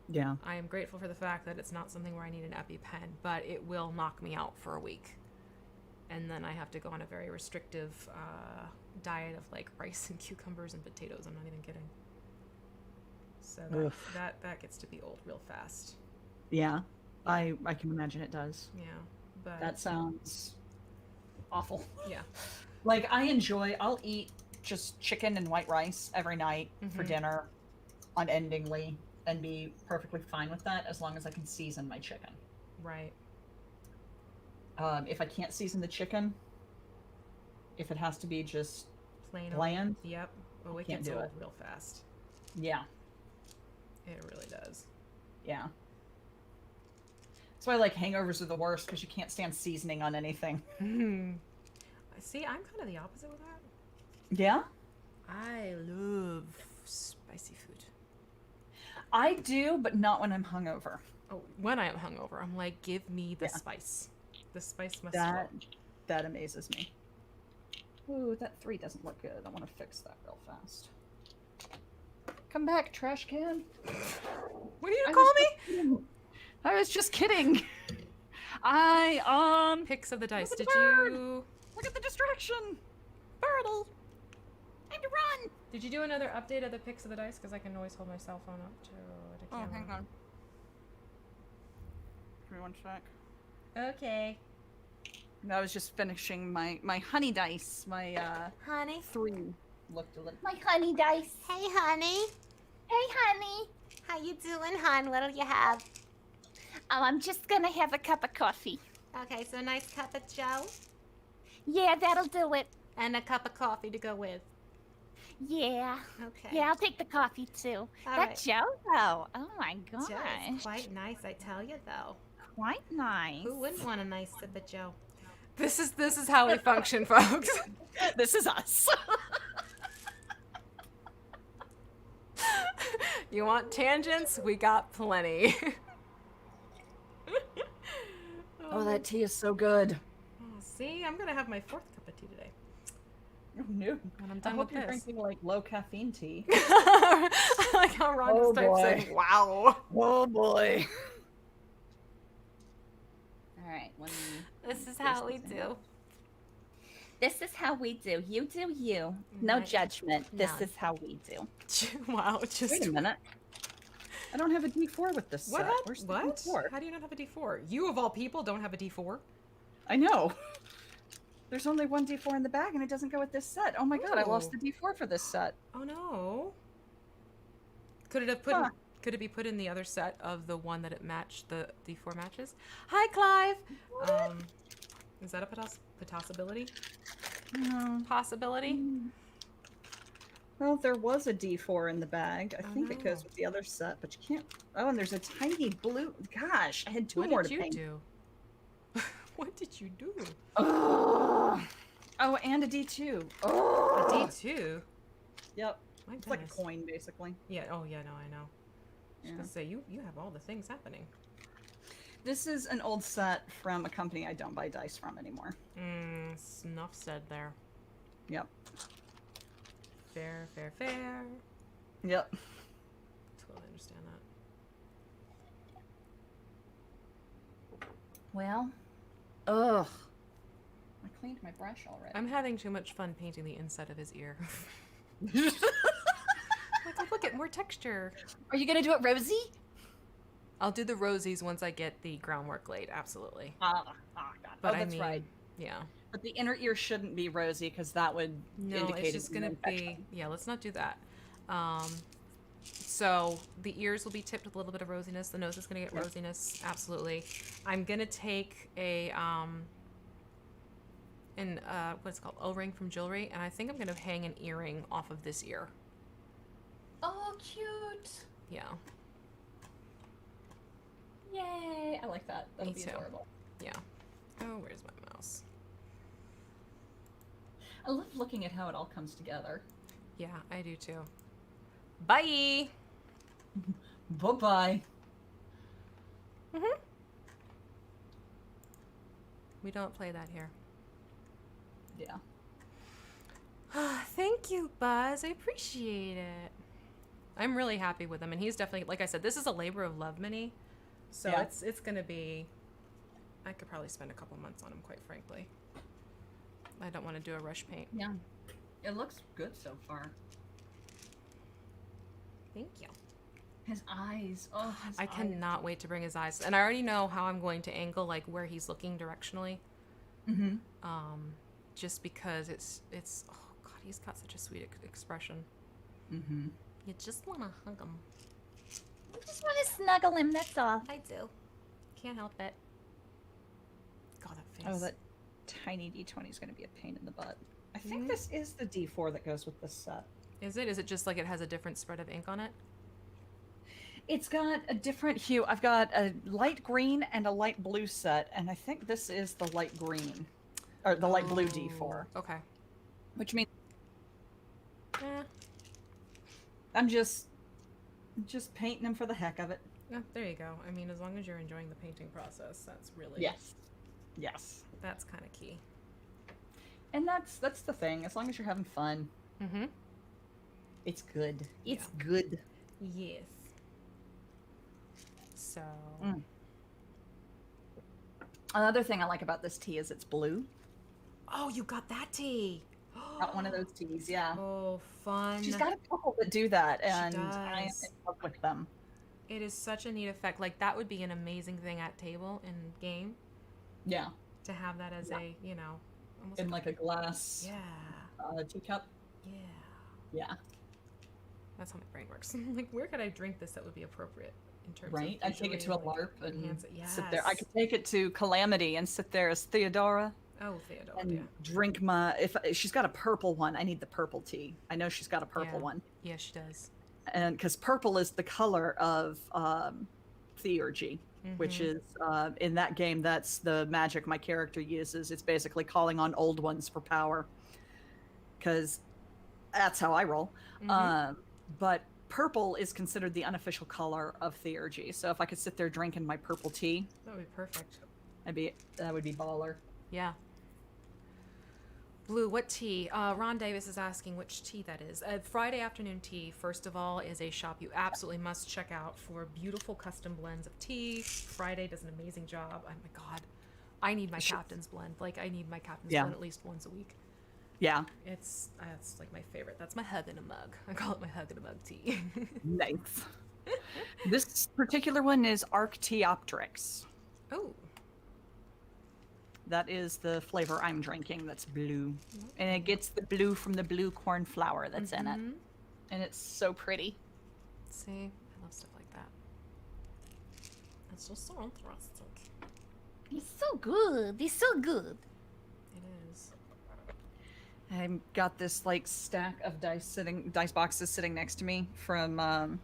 Yeah.
I am grateful for the fact that it's not something where I need an EpiPen, but it will knock me out for a week. And then I have to go on a very restrictive diet of like rice and cucumbers and potatoes. I'm not even kidding. So
Oof.
that gets to be old real fast.
Yeah. I can imagine it does.
Yeah, but
That sounds awful.
yeah,
Like I'll eat just chicken and white rice every night for
Mhm.
dinner unendingly and be perfectly fine with that as long as I can season my chicken.
right.
If I can't season the chicken, if it has to be just
Plain
bland,
old. Yep. Oh, it
can't
gets
do
old
it.
real fast.
yeah,
It really does.
yeah. That's why like hangovers are the worst because you can't stand seasoning on anything.
See, I'm kind of the opposite with that.
Yeah,
I love spicy food.
I do, but not when I'm hungover.
Oh, when I am hungover, I'm like, give me the
Yeah.
spice. The spice must
That
flow.
that amazes me. Ooh, that 3 doesn't look good. I want to fix that real fast. Come back, trash can.
What are you
I
gonna call
was
me?
just kidding. I was just kidding.
Picks of the dice.
Look at
Did
the bird.
you?
Look at the distraction.
Birdle.
Time to run.
Did you do another update of the picks of the dice? Because I can always hold my cell phone up to the
Oh,
camera.
hang on. Give me one sec.
Okay.
I was just finishing my honey dice. My
Honey.
3 looked a little.
My honey dice. Hey, honey. Hey, honey. How you doing, hon? What'll you have?
Oh, I'm just gonna have a cup of coffee.
Okay, so a nice cup of Joe
Yeah, that'll do it.
and a cup of coffee to go with.
Yeah.
Okay.
Yeah, I'll take the coffee too.
All
That
right.
Joe, though. Oh my
Joe
gosh.
is quite nice, I tell you, though.
Quite nice.
Who wouldn't want a nice sip of Joe?
This is how we function, folks.
This is us.
You want tangents? We got plenty.
Oh, that tea is so good.
Oh, see, I'm gonna have my 4th cup of tea today
Oh, no.
when I'm
I
done
hope
with
you're
this.
drinking like low caffeine tea.
I like how Ron
Oh,
just typed
boy.
saying, "Wow."
Oh boy. All right.
This is how we do.
This is how we do. You do you. No
Right.
judgment. This
None.
is how we do.
Wow, just
Wait a minute. I don't have a D4 with this
what?
set. Where's the
What?
D4?
How do you not have a D4? You of all people don't have a D4?
I know. There's only one D4 in the bag, and it doesn't go with this set. Oh my god, I lost
Oh.
the D4 for this set.
Oh no. Could it have put?
Huh.
Could it be put in the other set of the one that it matched the D4 matches? Hi, Clive. Is that a possibility?
No.
Possibility?
Well, there was a D4 in the bag. I
Oh,
think it goes
no.
with the other set, but you can't. Oh, and there's a tiny blue. Gosh, I had 2
What
more
did
to
you
paint.
do? What did you do?
Ugh. Oh, and a D2. Oh,
A D2?
Yep.
My
It's like a
goodness.
coin, basically.
Yeah. Oh yeah. No, I know. I was
Yeah.
gonna say you have all the things happening.
This is an old set from a company I don't buy dice from anymore.
Snuff said there.
Yep.
Fair, fair, fair.
Yep.
Totally understand that.
Well. Ugh. I cleaned my brush already.
I'm having too much fun painting the inside of his ear. Like, oh, look at more texture.
Are you gonna do it rosy?
I'll do the rosies once I get the groundwork laid. Absolutely.
God.
But
that's right.
Yeah.
But the inner ear shouldn't be rosy because that would
No,
indicate
it's just
an
gonna be.
infection.
Yeah, let's not do that. So the ears will be tipped with a little bit of rosiness. The nose is gonna get
Yep.
rosiness. Absolutely. I'm gonna take a what's it called, O-ring from jewelry, and I think I'm gonna hang an earring off of this ear.
Oh, cute.
Yeah.
Yay. I like that. That'll
Me
be
too.
adorable.
Yeah. Oh, where's my mouse?
I love looking at how it all comes together.
Yeah, I do too. Bye.
Bye-bye.
We don't play that here.
Yeah.
Thank you, Buzz. I appreciate it. I'm really happy with him, and he's definitely, like I said, this is a labor of love mini. So
Yeah.
it's gonna be. I could probably spend a couple months on him, quite frankly. I don't want to do a rush paint.
Yeah. It looks good so far.
Thank you.
His eyes. Oh, his
I
eyes.
cannot wait to bring his eyes, and I already know how I'm going to angle, like where he's looking directionally.
Mm-hmm.
Just because it's. Oh God, he's got such a sweet expression.
Mm-hmm.
You just want to hug him.
I just want to snuggle him, that's all.
I do.
Can't help it. God, that face.
Oh, that tiny D20 is going to be a pain in the butt. I think
Mhm.
this is the D4 that goes with this set.
Is it? Is it just like it has a different spread of ink on it?
It's got a different hue. I've got a light green and a light blue set, and I think this is the light green. Or the light blue D4.
Oh, okay.
Which means
Eh,
I'm just painting them for the heck of it.
yeah, there you go. I mean, as long as you're enjoying the painting process, that's really
Yes. Yes.
That's kind of key.
And that's the thing. As long as you're having fun,
Mm-hmm.
it's good. It's
Yeah.
good.
Yes. So.
Mm. Another thing I like about this tea is it's blue.
Oh, you got that tea.
Got one of those teas, yeah.
Oh, fun.
She's got a couple that do that, and I am
does.
in love with them.
It is such a neat effect. Like, that would be an amazing thing at table in game
Yeah,
to have that as a, you know, almost
in like a glass
yeah,
teacup.
yeah.
Yeah,
That's how my brain works. Like, where could I drink this that would be appropriate in terms
right.
of
I take it to a
visually, like,
LARP and
enhance it?
sit there. I
Yes.
could take it to Calamity and sit there as Theodora
Oh, Theodore,
and
yeah.
drink my. If she's got a purple one, I need the purple tea. I know she's got a purple
Yeah.
one,
Yeah, she does.
and because purple is the color of theurgy, which
Mhm.
is in that game. That's the magic my character uses. It's basically calling on old ones for power, because that's how I roll.
Mhm.
But purple is considered the unofficial color of theurgy. So if I could sit there drinking my purple tea,
That would be perfect.
that would be baller.
Yeah. Blue, what tea? Ron Davis is asking which tea that is. Friday Afternoon Tea, first of all, is a shop you absolutely must check out for beautiful custom blends of tea. Friday does an amazing job. Oh my God. I need my captain's blend. Like, I need my captain's
Yeah.
blend at least once a week.
Yeah,
It's like my favorite. That's my hug in a mug. I call it my hug in a mug tea.
nice. This particular one is Arcteopteryx.
Oh,
That is the flavor I'm drinking. That's blue, and it gets the blue from the blue corn flour that's in it,
mhm.
and it's so pretty.
See, I love stuff like that. It's just so interesting.
It's so good. It's so good.
It is.
I've got this like stack of dice boxes sitting next to me from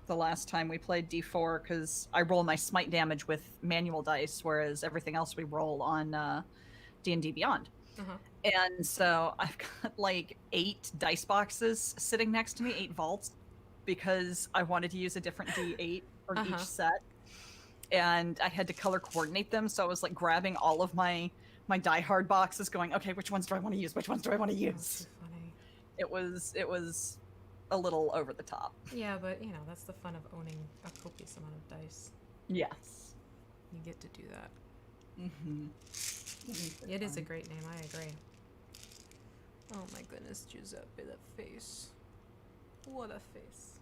the last time we played D4, because I roll my smite damage with manual dice, whereas everything else we roll on D&D Beyond.
Uh-huh.
And so I've got like 8 dice boxes sitting next to me, 8 vaults, because I wanted to use a different D8 for
Uh-huh.
each set, and I had to color coordinate them. So I was like grabbing all of my Die Hard boxes, going, okay, which ones do I want to use? Which ones do I want to
That's
use?
too funny.
It was a little over the top.
Yeah, but you know, that's the fun of owning a copious amount of dice.
Yes.
You get to do that.
Mm-hmm.
It is a great name, I agree. Oh my goodness, Giuseppe, that face. What a face.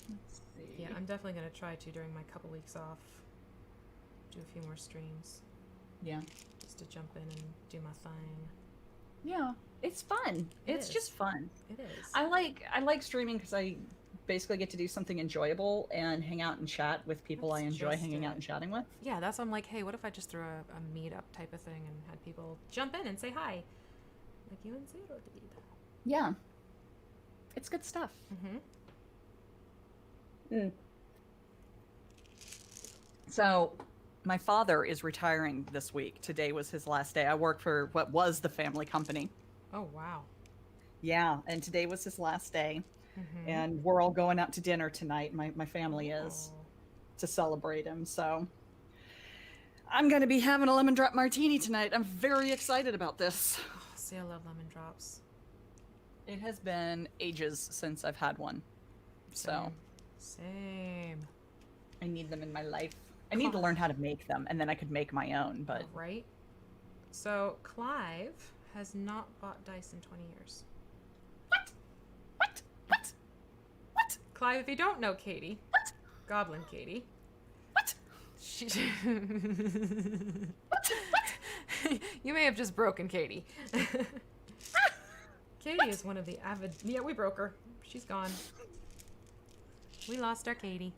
Let's see.
Yeah, I'm definitely gonna try to during my couple weeks off. Do a few more streams.
Yeah.
Just to jump in and do my thing.
Yeah. It's fun.
It
It's
is.
just fun.
It is.
I like streaming because I basically get to do something enjoyable and hang out and chat with people I
That's
enjoy
just
hanging
it.
out and chatting with.
Yeah, that's I'm like, hey, what if I just threw a meetup type of thing and had people jump in and say hi, like you and Xero did.
Yeah. It's good stuff.
Mm-hmm.
So, my father is retiring this week. Today was his last day. I work for what was the family company.
Oh wow.
Yeah, and today was his last day.
Mm-hmm.
And we're all going out to dinner tonight. My family is, to celebrate him. So, I'm going to be having a lemon drop martini tonight. I'm very excited about this.
Oh, see, I love lemon drops.
It has been ages since I've had one. So,
Same.
I need them in my life. I need to learn how to make them, and then I could make my own, but
Right. So Clive has not bought dice in 20 years.
What?
Clive, if you don't know Katie, Goblin Katie.
What?
She. You may have just broken Katie. Katie is one of the avid. Yeah, we broke her. She's gone. We lost our Katie.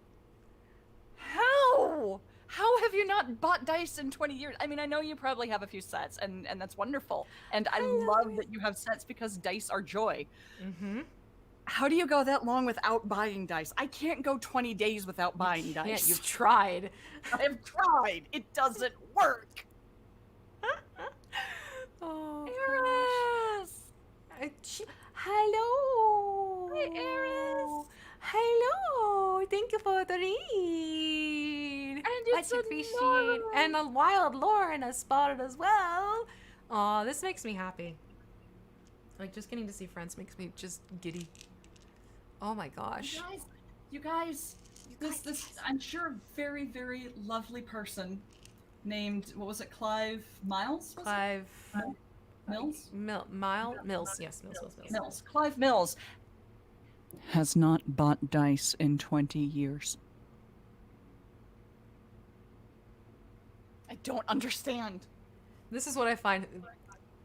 How? How have you not bought dice in 20 years? I mean, I know you probably have a few sets, and that's wonderful. And I love that you have sets because dice are joy.
Mm-hmm.
How do you go that long without buying dice? I can't go 20 days without buying
Yeah,
dice.
you've tried.
I've tried. It doesn't work.
Oh,
Eris!
hello.
Hi, Eris.
Hello. Thank you for the read.
And
Much
it's
appreciated. And a wild Lauren has spotted as well. Aw, this makes me happy. Like, just getting to see friends makes me just giddy. Oh my gosh.
You guys, This I'm sure a very, very lovely person named, what was it, Clive Miles? Was
Clive
it? Mills?
Mills. Yes, Mills.
Mills. Clive Mills has not bought dice in 20 years. I don't understand.
This is what I find.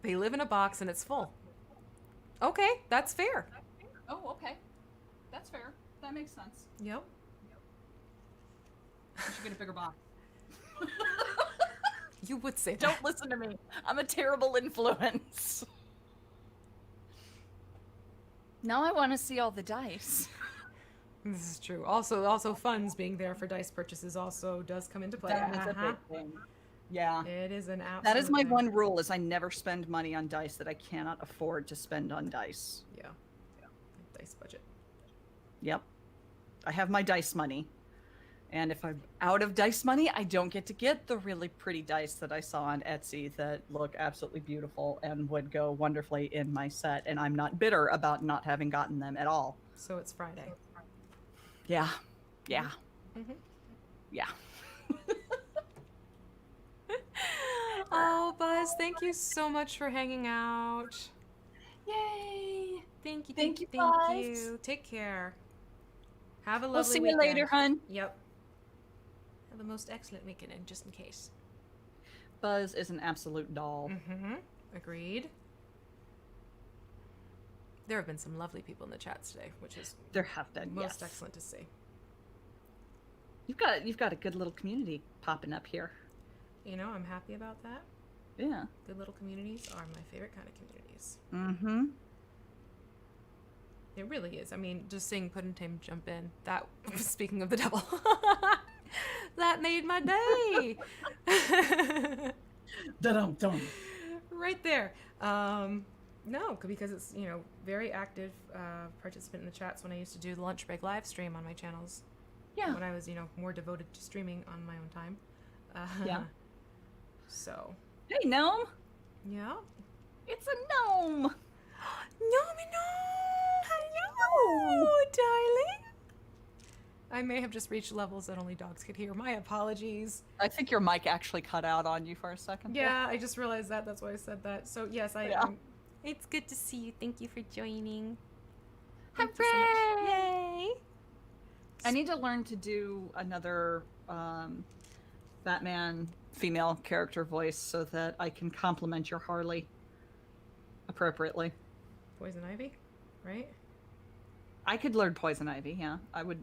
They live in a box and it's full. Okay, that's fair.
Oh, okay. That's fair. That makes sense.
Yep.
You should get a bigger box.
You would say that.
Don't listen to me. I'm a terrible influence. Now I want to see all the dice.
This is true. Also, funds being there for dice purchases also does come into play.
That is a big thing. Yeah.
It is an absolute.
That is my
thing.
one rule: is I never spend money on dice that I cannot afford to spend on dice.
Yeah. Dice budget.
Yep. I have my dice money. And if I'm out of dice money, I don't get to get the really pretty dice that I saw on Etsy that look absolutely beautiful and would go wonderfully in my set. And I'm not bitter about not having gotten them at all.
So it's Friday.
Yeah. Yeah.
Mm-hmm.
Yeah.
Oh, Buzz, thank you so much for hanging out.
Yay.
Thank you.
Thank you,
Thank
Buzz.
you. Take care. Have a lovely
We'll see
weekend.
you later, hun.
Yep. Have the most excellent weekend, and just in case.
Buzz is an absolute doll.
Mm-hmm. Agreed. There have been some lovely people in the chats today, which is
There have been,
most
yes.
excellent to see.
You've got a good little community popping up here.
You know, I'm happy about that.
Yeah.
Good little communities are my favorite kind of communities.
Mm-hmm.
It really is. I mean, just seeing Puddingtame jump in, that, speaking of the devil, that made my day.
Dum-dum.
Right there. No, because it's, you know, very active participant in the chats when I used to do the lunch break live stream on my channels.
Yeah.
When I was, you know, more devoted to streaming on my own time.
Yeah.
So.
Hey, gnome.
Yeah.
It's a gnome.
No. Hello, darling. I may have just reached levels that only dogs could hear. My apologies.
I think your mic actually cut out on you for a second.
Yeah, I just realized that. That's why I said that. So, yes,
Yeah.
it's good to see you. Thank you for joining.
Hooray!
Thank you so much. Yay!
I need to learn to do another Batman female character voice so that I can compliment your Harley appropriately.
Poison Ivy, right?
I could learn Poison Ivy. Yeah, I would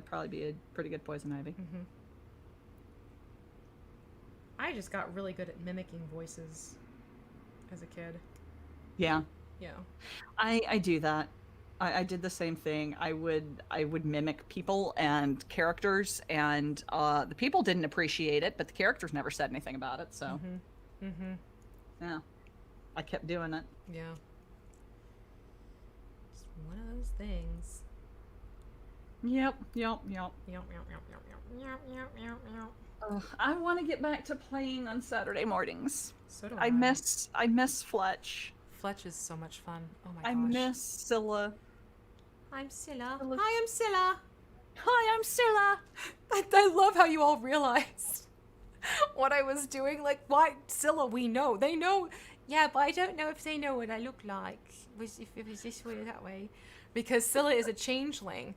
probably be a pretty good Poison Ivy.
Mm-hmm. I just got really good at mimicking voices as a kid.
Yeah,
Yeah.
I do that. I did the same thing. I would mimic people and characters, and the people didn't appreciate it, but the characters never said anything about it. So, yeah, I kept doing it.
Yeah. It's one of those things.
Yep.
Yep, yep, yep, yep, yep, yep.
Ugh, I want to get back to playing on Saturday mornings.
So do
I miss Fletch.
Fletch is so much fun. Oh my gosh.
I miss Scylla.
I'm Scylla.
Scylla.
Hi, I'm Scylla.
Hi, I'm Scylla.
I love how you all realized what I was doing. Like, why? Scylla, we know. They know. Yeah, but I don't know if they know what I look like. If it was this way or that way. Because Scylla is a changeling.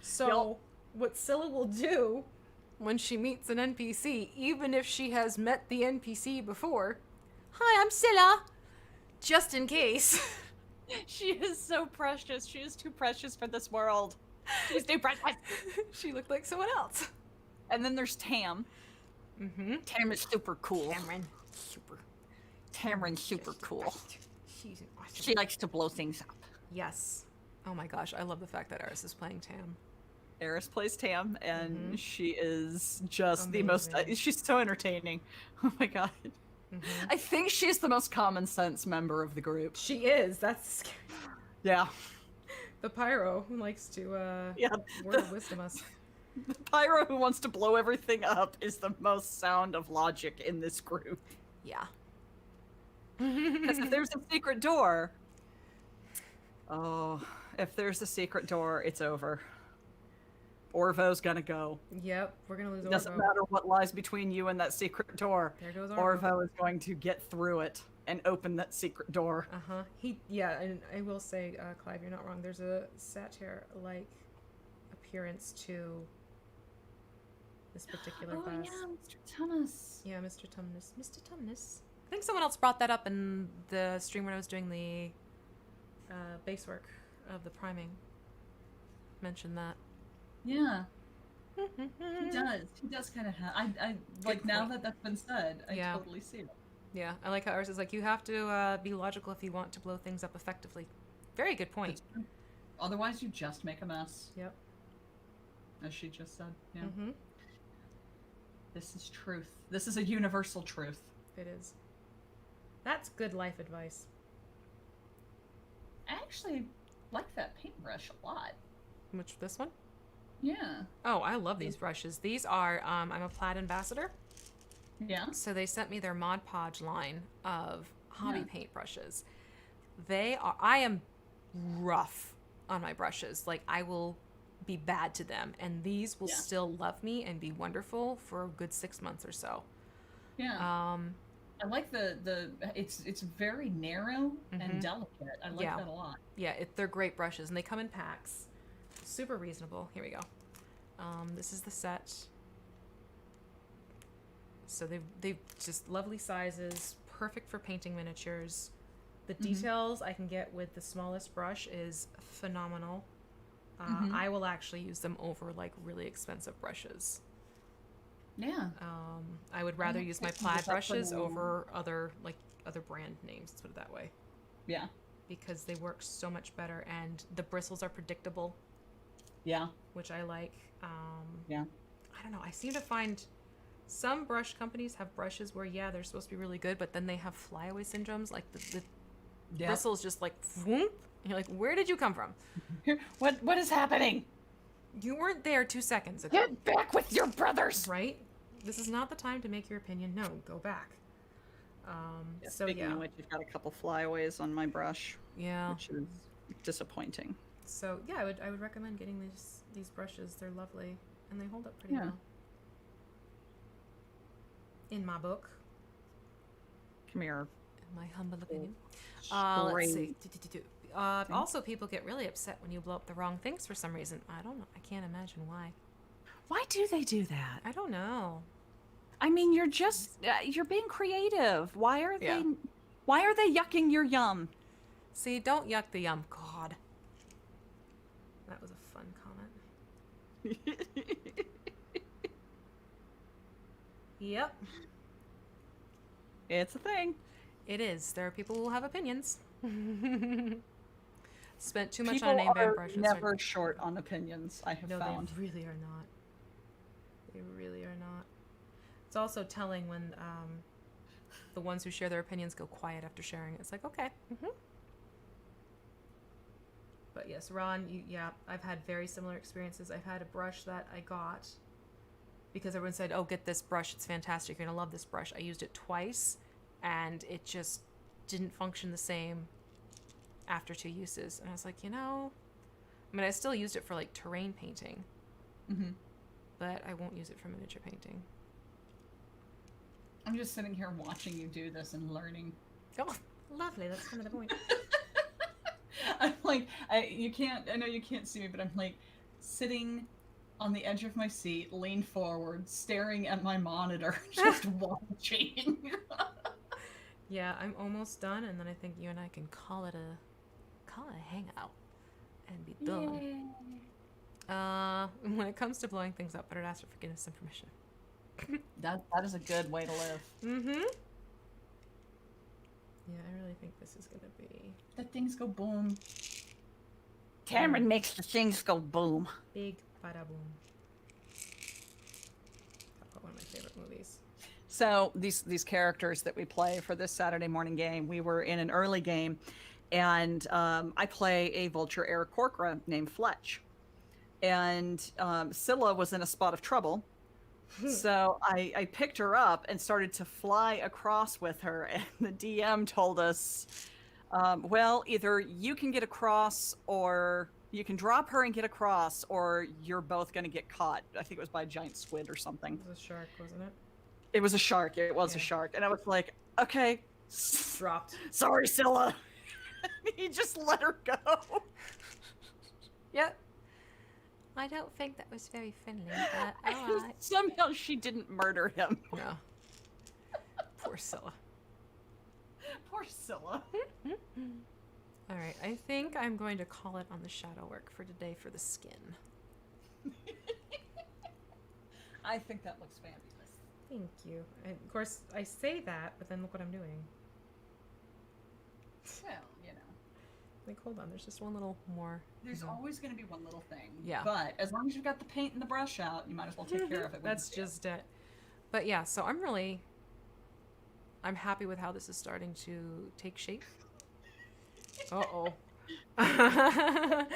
So, what Scylla will do when she meets an NPC, even if she has met the NPC before, hi, I'm Scylla. Just in case.
She is so precious. She is too precious for this world. She's too precious.
She looked like someone else.
And then there's Tam.
Mm-hmm.
Tam is super cool.
Cameron's
super cool.
She's awesome.
She likes to blow things up.
Yes. Oh my gosh, I love the fact that Eris is playing Tam.
Eris plays Tam, and she is just the most.
Amazing.
She's so entertaining. Oh my god.
Mm-hmm.
I think she's the most common sense member of the group.
She is. That's scary.
Yeah.
The pyro who likes to
Yeah.
word of wisdom us.
The pyro who wants to blow everything up is the most sound of logic in this group.
Yeah.
Because if there's a secret door, if there's a secret door, it's over. Orvo's gonna go.
Yep, we're gonna lose
It doesn't
Orvo.
matter what lies between you and that secret door.
There goes Orvo.
Orvo is going to get through it and open that secret door.
Yeah, and I will say, Clive, you're not wrong. There's a satire-like appearance to this particular bus.
yeah, Mr. Thomas.
Yeah, Mr. Tumnus. Mr. Tumnus. I think someone else brought that up in the stream when I was doing the base work of the priming. Mentioned that.
Yeah. He does. He does kind of have. I like now
point.
that that's been said. I
Yeah.
totally see it.
Yeah, I like how ours is like, you have to be logical if you want to blow things up effectively. Very good point.
It's true. Otherwise, you just make a mess.
Yep.
As she just said. Yeah.
Mm-hmm.
This is truth. This is a universal truth.
It is. That's good life advice.
I actually like that paintbrush a lot.
Which, this one?
Yeah.
Oh, I love these brushes. These are, I'm a Plaid ambassador.
Yeah.
So they sent me their Mod Podge line of hobby
Yeah.
paint brushes. I am rough on my brushes. Like, I will be bad to them. And these will
Yeah.
still love me and be wonderful for a good 6 months or so.
Yeah. I like it's very narrow
Mhm.
and delicate. I like
Yeah.
that a lot.
Yeah, they're great brushes, and they come in packs. Super reasonable. Here we go. This is the set. So they've just lovely sizes, perfect for painting miniatures. The details I can get with the smallest brush is phenomenal. I will actually use them over like really expensive brushes.
Yeah.
I would rather use my
think
Plaid
that's up for
brushes
the-
over other brand names. Let's put it that way.
Yeah.
Because they work so much better, and the bristles are predictable,
Yeah.
which I like.
Yeah.
I don't know. I seem to find some brush companies have brushes where, yeah, they're supposed to be really good, but then they have flyaway syndromes. Like the
Yeah.
bristles just like, whoop. And you're like, where did you come from?
What is happening?
You weren't there 2 seconds ago.
Get back with your brothers.
Right? This is not the time to make your opinion known. Go back. So
Speaking
yeah.
of which, you've got a couple flyaways on my brush,
Yeah.
which is disappointing.
So yeah, I would recommend getting these brushes. They're lovely and they hold up pretty
Yeah.
well. In my book,
Come here.
in my humble opinion.
Great.
Let's see. Also, people get really upset when you blow up the wrong things for some reason. I don't know. I can't imagine why.
Why do they do that?
I don't know.
I mean, you're just you're being creative. Why are
Yeah.
they yucking your yum?
See, don't yuck the yum. God. That was a fun comment. Yep.
It's a thing.
It is. There are people who will have opinions. Spent too much
People
on name brand
are
brushes.
never short on opinions, I have
No,
found.
they really are not. They really are not. It's also telling when the ones who share their opinions go quiet after sharing. It's like, okay. But yes, Ron, yeah, I've had very similar experiences. I've had a brush that I got because everyone said, oh, get this brush. It's fantastic. You're going to love this brush. I used it twice, and it just didn't function the same after 2 uses. And I was like, I mean, I still used it for, like, terrain painting.
Mm-hmm.
But I won't use it for miniature painting.
I'm just sitting here watching you do this and learning.
Oh, lovely. That's kind of the point.
I'm like, I know you can't see me, but I'm like sitting on the edge of my seat, leaned forward, staring at my monitor, just watching.
Yeah, I'm almost done, and then I think you and I can call it a hangout and be done. When it comes to blowing things up, better ask for forgiveness and permission.
That is a good way to live.
Mm-hmm. Yeah, I really think this is gonna be
Let things go boom. Cameron makes the things go boom.
big bada boom. Talk about one of my favorite movies.
So these characters that we play for this Saturday morning game, we were in an early game, and I play a vulture air corcra named Fletch, and Scylla was in a spot of trouble. So I picked her up and started to fly across with her, and the DM told us, well, either you can get across or You can drop her and get across, or you're both going to get caught. I think it was by a giant squid or something.
It was a shark, wasn't it?
It was a shark. It was a
Yeah.
shark. And I was like, okay.
Dropped.
Sorry, Scylla. He just let her go.
Yep. I don't think that was very friendly, but alright.
Somehow she didn't murder him.
No. Poor Scylla.
Poor Scylla.
Alright, I think I'm going to call it on the shadow work for today for the skin.
I think that looks fabulous.
Thank you. And of course, I say that, but then look what I'm doing.
Well, you know.
Like, hold on, there's just one little more.
There's
you know.
always going to be one little thing.
Yeah.
But as long as you've got the paint and the brush out, you might as well take care of it.
That's just it. But yeah, so I'm happy with how this is starting to take shape. Uh-oh. No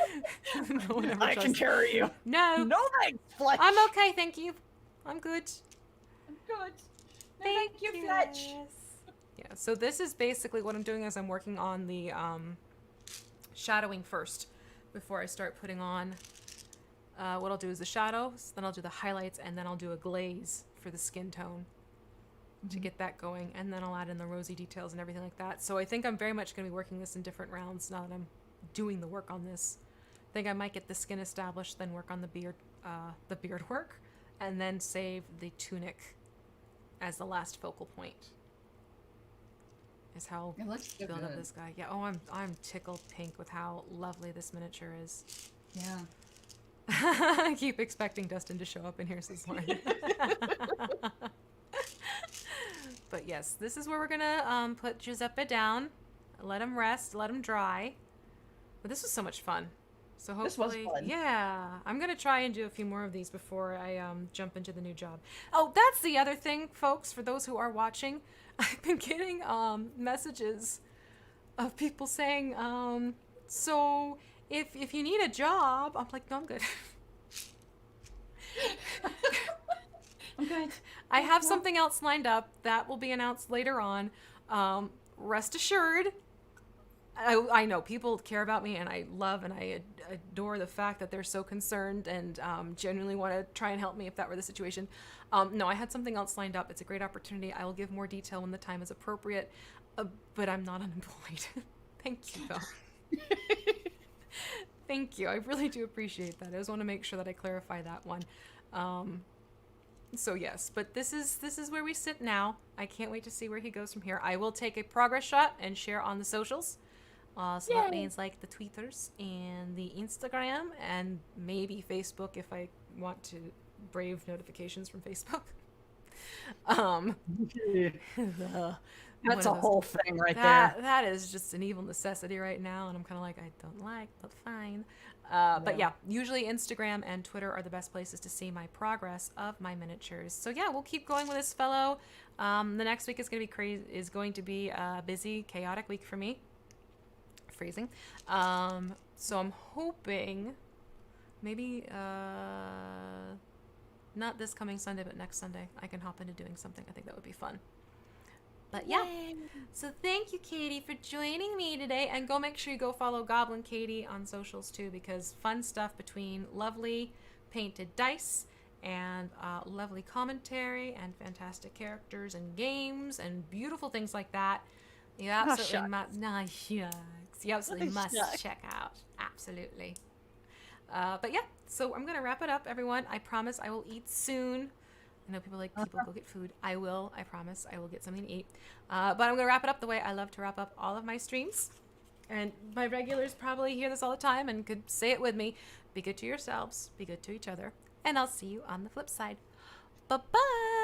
one ever
I can
trusts-
carry you.
No,
No thanks, Fletch.
I'm okay, thank you. I'm good.
I'm good. No, thank you, Fletch.
Yes. Yeah, so this is basically what I'm doing is I'm working on the shadowing first before I start putting on. What I'll do is the shadows, then I'll do the highlights, and then I'll do a glaze for the skin tone to get that going, and then I'll add in the rosy details and everything like that. So I think I'm very much going to be working this in different rounds now that I'm doing the work on this. I think I might get the skin established, then work on the beard work, and then save the tunic as the last focal point. Is how
It looks so
build up
good.
this guy. Yeah. Oh, I'm tickled pink with how lovely this miniature is.
Yeah.
I keep expecting Dustin to show up in here since morning. But yes, this is where we're gonna put Giuseppe down, let him rest, let him dry. But this was so much fun. So
This was
hopefully,
fun.
yeah, I'm gonna try and do a few more of these before I jump into the new job. Oh, that's the other thing, folks. For those who are watching, I've been getting messages of people saying, so if you need a job, I'm like, no, I'm good.
I'm good.
I have something else lined up that will be announced later on. Rest assured, I know people care about me, and I love and I adore the fact that they're so concerned and genuinely want to try and help me if that were the situation. No, I had something else lined up. It's a great opportunity. I will give more detail when the time is appropriate, but I'm not unemployed. Thank you, though. Thank you. I really do appreciate that. I just want to make sure that I clarify that one. So yes, but this is where we sit now. I can't wait to see where he goes from here. I will take a progress shot and share on the socials. So that means like the tweeters and the Instagram and maybe Facebook if I want to brave notifications from Facebook.
That's a whole thing right there.
That is just an evil necessity right now, and I'm kind of like, I don't like, but fine. But yeah, usually Instagram and Twitter are the best places to see my progress of my miniatures. So yeah, we'll keep going with this fellow. The next week is going to be crazy. Is going to be a busy, chaotic week for me. Freezing. So I'm hoping maybe not this coming Sunday, but next Sunday I can hop into doing something. I think that would be fun. But yeah, so thank you, Katie, for joining me today. And go make sure you go follow Goblin Katie on socials too, because fun stuff between lovely painted dice and lovely commentary and fantastic characters and games and beautiful things like that. You absolutely must. You absolutely must check out. Absolutely. But yeah, so I'm gonna wrap it up, everyone. I promise I will eat soon. I know people like people go get food. I will. I promise. I will get something to eat. But I'm gonna wrap it up the way I love to wrap up all of my streams. And my regulars probably hear this all the time and could say it with me. Be good to yourselves. Be good to each other. And I'll see you on the flip side. Bye-bye.